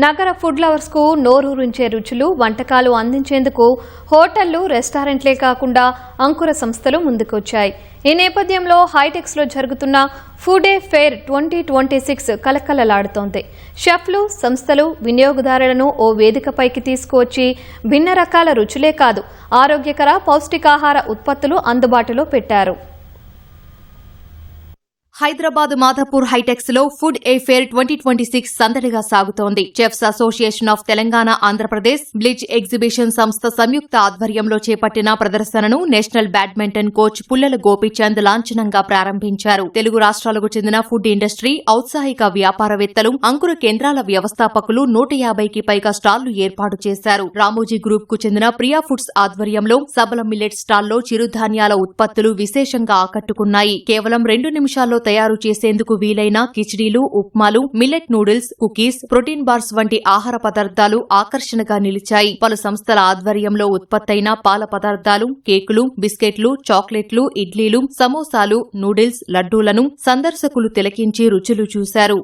S1: నగర ఫుడ్ లవర్స్కు నోరూరించే రుచులు, వంటకాలు అందించేందుకు హోటళ్లు, రెస్టారెంట్లే కాకుండా అంకుర సంస్థలు ముందుకొచ్చాయి. ఈ నేపథ్యంలో హైటెక్స్లో జరుగుతున్న ఫుడ్ ఏ ఫేర్ 2026 కలకలలాడుతోంది. షెఫ్లు, సంస్థలు వినియోగదారులను ఓ వేదికపైకి తీసుకువచ్చి భిన్న రకాల రుచులే కాదు, ఆరోగ్యకర, పౌష్టికాహార ఉత్పత్తులు అందుబాటులో పెట్టారు.
S3: హైదరాబాద్ మాధాపూర్ హైటెక్స్ లో ఫుడ్ ఏ ఫేర్ 2026 సందడిగా సాగుతోంది. Chefs association of Telangana, Andhra Pradesh, blitz exhibition సంస్థ సంయుక్త ఆధ్వర్యంలో చేపట్టిన ప్రదర్శనను నేషనల్ బ్యాడ్మింటన్ కోచ్ పుల్లల గోపీచంద్ లాంఛనంగా ప్రారంభించారు. తెలుగు రాష్ట్రాలకు చెందిన ఫుడ్ ఇండస్ట్రీ, ఔత్సాహిక వ్యాపారవేత్తలు, అంకుర కేంద్రాల వ్యవస్థాపకులు 150కి పైగా స్టాళ్లు ఏర్పాటు చేశారు. రామోజీ గ్రూప్ కు చెందిన ప్రియా ఫుడ్స్ ఆధ్వర్యంలో సబల మిల్లెట్ స్టాల్లో చిరుధాన్యాల ఉత్పత్తులు విశేషంగా ఆకట్టుకున్నాయి. కేవలం 2 నిమిషాల్లో తయారు చేసేందుకు వీలైన కిచిడీలు, ఉప్మాలు, millet noodles, cookies, protein bars వంటి ఆహార పదార్థాలు ఆకర్షణగా నిలిచాయి. పలు సంస్థల ఆధ్వర్యంలో ఉత్పత్తైన పాల పదార్థాలు, కేకులు, బిస్కెట్లు, చాక్లెట్లు, ఇడ్లీలు, సమోసాలు, నూడిల్స్, లడ్డూలను సందర్శకులు తిలకించి రుచులు చూశారు.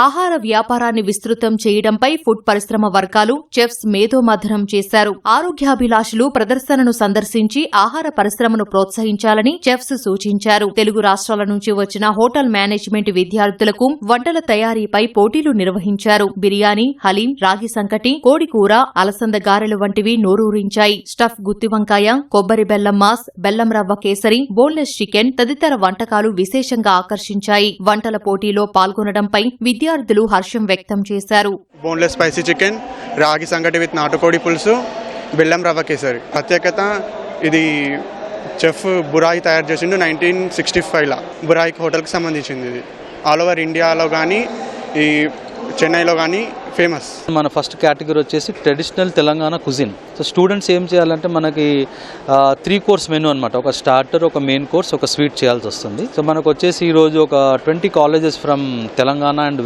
S3: ఆహార వ్యాపారాన్ని విస్తృతం చేయడంపై ఫుడ్ పరిశ్రమ వర్గాలు, చెఫ్స్ మేధోమథనం చేశారు. ఆరోగ్యాభిలాషులు ప్రదర్శనను సందర్శించి ఆహార పరిశ్రమను ప్రోత్సహించాలని చెఫ్స్ సూచించారు. తెలుగు రాష్ట్రాల నుంచి వచ్చిన హోటల్ మేనేజ్మెంట్ విద్యార్థులకు వంటల తయారీపై పోటీలు నిర్వహించారు. బిర్యానీ, హలీం, రాగి సంకటి, కోడికూర, అలసంద గారెలు వంటివి నోరూరించాయి. స్టఫ్ గుత్తి వంకాయ, కొబ్బరి బెల్లం మాస్, బెల్లం రవ్వ కేసరి, బోన్లెస్ చికెన్ తదితర వంటకాలు విశేషంగా ఆకర్షించాయి. వంటల పోటీలో పాల్గొనడంపై విద్యార్థులు హర్షం వ్యక్తం చేశారు.
S16: బోన్లెస్ స్పైసీ చికెన్, రాగి సంగటి విత్ నాటుకోడి పులుసు, బెల్లం రవ్వ కేసరి. ప్రత్యేకత ఇది చెఫ్ బురాయి తయారు చేసిండు 1965లా. బురాయి హోటల్కి సంబంధించింది. ఇది ఆల్ ఓవర్ ఇండియాలో కానీ, ఈ చెన్నైలో కానీ ఫేమస్.
S17: మన ఫస్ట్ కేటగిరీ వచ్చేసి traditional Telangana cuisine. So students ఏం చేయాలంటే మనకి 3 కోర్స్ మెనూ అనమాట. ఒక స్టార్టర్, ఒక మెయిన్ కోర్స్, ఒక స్వీట్ చేయాల్సి వస్తుంది. సో మనకు వచ్చేసి ఈరోజు ఒక 20 colleges from Telangana and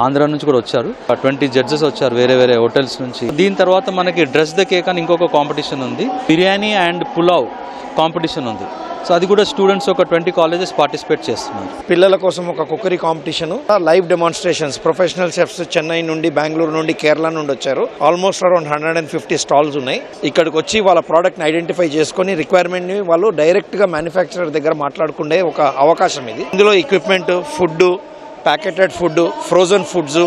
S17: Andhra నుంచి కూడా వచ్చారు. 20 జడ్జెస్ వచ్చారు వేరే వేరే హోటల్స్ నుంచి. దీని తర్వాత మనకి డ్రెస్ ద కేక్ అని ఇంకొక కాంపిటీషన్ ఉంది. బిర్యానీ అండ్ పులావ్ కాంపిటీషన్ ఉంది. సో అది కూడా స్టూడెంట్స్ ఒక 20 కాలేజెస్ పార్టిసిపేట్ చేస్తున్నారు.
S18: పిల్లల కోసం ఒక cookery competition, live demonstrations. Professional chefs Chennai నుండి, బెంగళూరు నుండి, కేరళ నుండి వచ్చారు. ఆల్మోస్ట్ అరౌండ్ 150 స్టాల్స్ ఉన్నాయి. ఇక్కడికి వచ్చి వాళ్ళ ప్రోడక్ట్ ని ఐడెంటిఫై చేసుకుని రిక్వైర్మెంట్ ని వాళ్ళు డైరెక్ట్ గా మ్యానుఫ్యాక్చరర్ దగ్గర మాట్లాడుకునే ఒక అవకాశం ఇది. ఇందులో equipment, food, packeted food, frozen foods,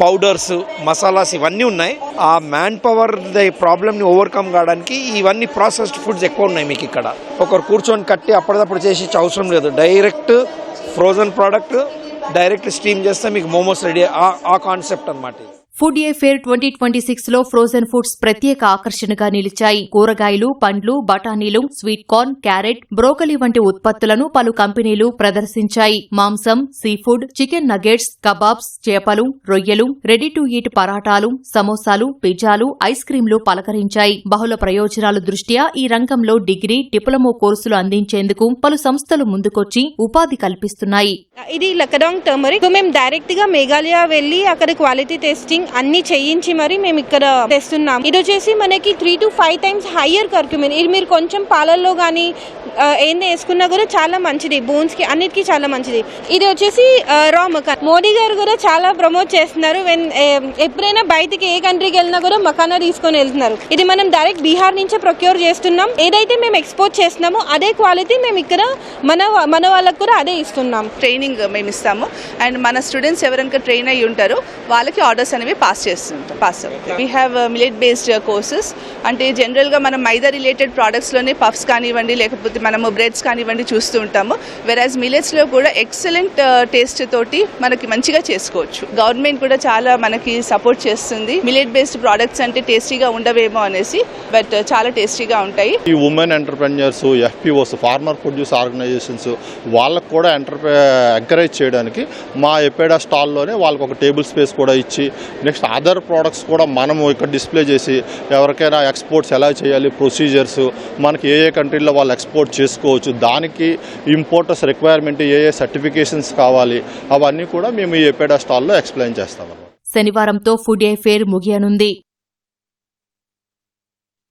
S18: powders, masalas ఇవన్నీ ఉన్నాయి. ఆ మ్యాన్ పవర్ ప్రాబ్లమ్ని ఓవర్కమ్ కావడానికి ఇవన్నీ ప్రాసెస్డ్ ఫుడ్స్ ఎక్కువ ఉన్నాయి మీకు ఇక్కడ. ఒకరు కూర్చొని కట్టి అప్పటిదప్పుడు చేసి అవసరం లేదు. Direct frozen product direct steam చేస్తే మీకు మోమోస్ రెడీ. ఆ కాన్సెప్ట్ అన్నమాట.
S3: ఫుడ్ ఏ ఫేర్ 2026లో ఫ్రోజన్ ఫుడ్స్ ప్రత్యేక ఆకర్షణగా నిలిచాయి. కూరగాయలు, పండ్లు, బఠానీలు, స్వీట్ కార్న్, క్యారెట్, బ్రోకలీ వంటి ఉత్పత్తులను పలు కంపెనీలు ప్రదర్శించాయి. మాంసం, సీఫుడ్, చికెన్ నగెట్స్, కబాబ్స్, చేపలు, రొయ్యలు, రెడీ టు ఈట్ పరాటాలు, సమోసాలు, పిజ్జాలు, ఐస్ క్రీంలు పలకరించాయి. బహుళ ప్రయోజనాల దృష్ట్యా ఈ రంగంలో డిగ్రీ, డిప్లొమా కోర్సులు అందించేందుకు పలు సంస్థలు ముందుకొచ్చి ఉపాధి కల్పిస్తున్నాయి.
S19: ఇది లకడాంగ్ టర్మరిక్. మేము డైరెక్ట్ గా మేఘాలయ వెళ్లి అక్కడ క్వాలిటీ టెస్టింగ్ అన్ని చేయించి మరి మేము ఇక్కడ తెస్తున్నాం. ఇది వచ్చేసి మనకి 3 to 5 times హయ్యర్ కర్క్యూమిన్. ఇది మీరు కొంచెం పాలల్లో కానీ ఏంది వేసుకున్నా కూడా చాలా మంచిది, బోన్స్ కి అన్నిటికీ చాలా మంచిది. ఇది వచ్చేసి రా మకాన్. మోడీ గారు కూడా చాలా ప్రమోట్ చేస్తున్నారు. ఎప్పుడైనా బయటికి ఏ కంట్రీకి వెళ్ళినా కూడా మకానా తీసుకొని వెళ్తున్నారు. ఇది మనం డైరెక్ట్ బీహార్ నుంచే ప్రొక్యూర్ చేస్తున్నాం. ఏదైతే మేము ఎక్స్పోర్ట్ చేస్తున్నామో అదే క్వాలిటీ మేము ఇక్కడ మన వాళ్ళకు కూడా అదే ఇస్తున్నాం.
S20: ట్రైనింగ్ మేము ఇస్తాము అండ్ మన స్టూడెంట్స్ ఎవరైనా ట్రైన్ అయ్యి ఉంటారో వాళ్ళకి ఆర్డర్స్ అనేవి పాస్ అవుతాం. We have millet based courses. అంటే జనరల్గా మనం మైదా రిలేటెడ్ ప్రోడక్ట్స్లోనే పఫ్స్ కానివ్వండి, లేకపోతే మనము బ్రెడ్స్ కానివ్వండి చూస్తూ ఉంటాము. వెరాజ్ మిలెట్స్లో కూడా ఎక్సలెంట్ టేస్ట్ తోటి మనకి మంచిగా చేసుకోవచ్చు. గవర్నమెంట్ కూడా చాలా మనకి సపోర్ట్ చేస్తుంది. మిలెట్ బేస్డ్ ప్రోడక్ట్స్ అంటే టేస్టీగా ఉండవేమో అనేసి, బట్ చాలా టేస్టీగా ఉంటాయి.
S21: ఈ women entrepreneurs, FPOs, farmer produce organisations వాళ్ళకు కూడా ఎంకరేజ్ చేయడానికి మా ఎపేడా స్టాల్లోనే వాళ్ళకి ఒక టేబుల్ స్పేస్ కూడా ఇచ్చి, నెక్స్ట్ అదర్ ప్రోడక్ట్స్ కూడా మనము ఇక్కడ డిస్ప్లే చేసి ఎవరికైనా ఎక్స్పోర్ట్స్ ఎలా చేయాలి, ప్రొసీజర్స్, మనకి ఏ కంట్రీలో వాళ్ళు ఎక్స్పోర్ట్ చేసుకోవచ్చు, దానికి ఇంపోర్టర్స్ రిక్వైర్మెంట్ ఏ సర్టిఫికేషన్స్ కావాలి, అవన్నీ కూడా మేము ఈ ఎపేడా స్టాల్లో ఎక్స్ప్లెయిన్ చేస్తాం.
S3: శనివారంతో ఫుడ్ ఏ ఫేర్ ముగియనుంది.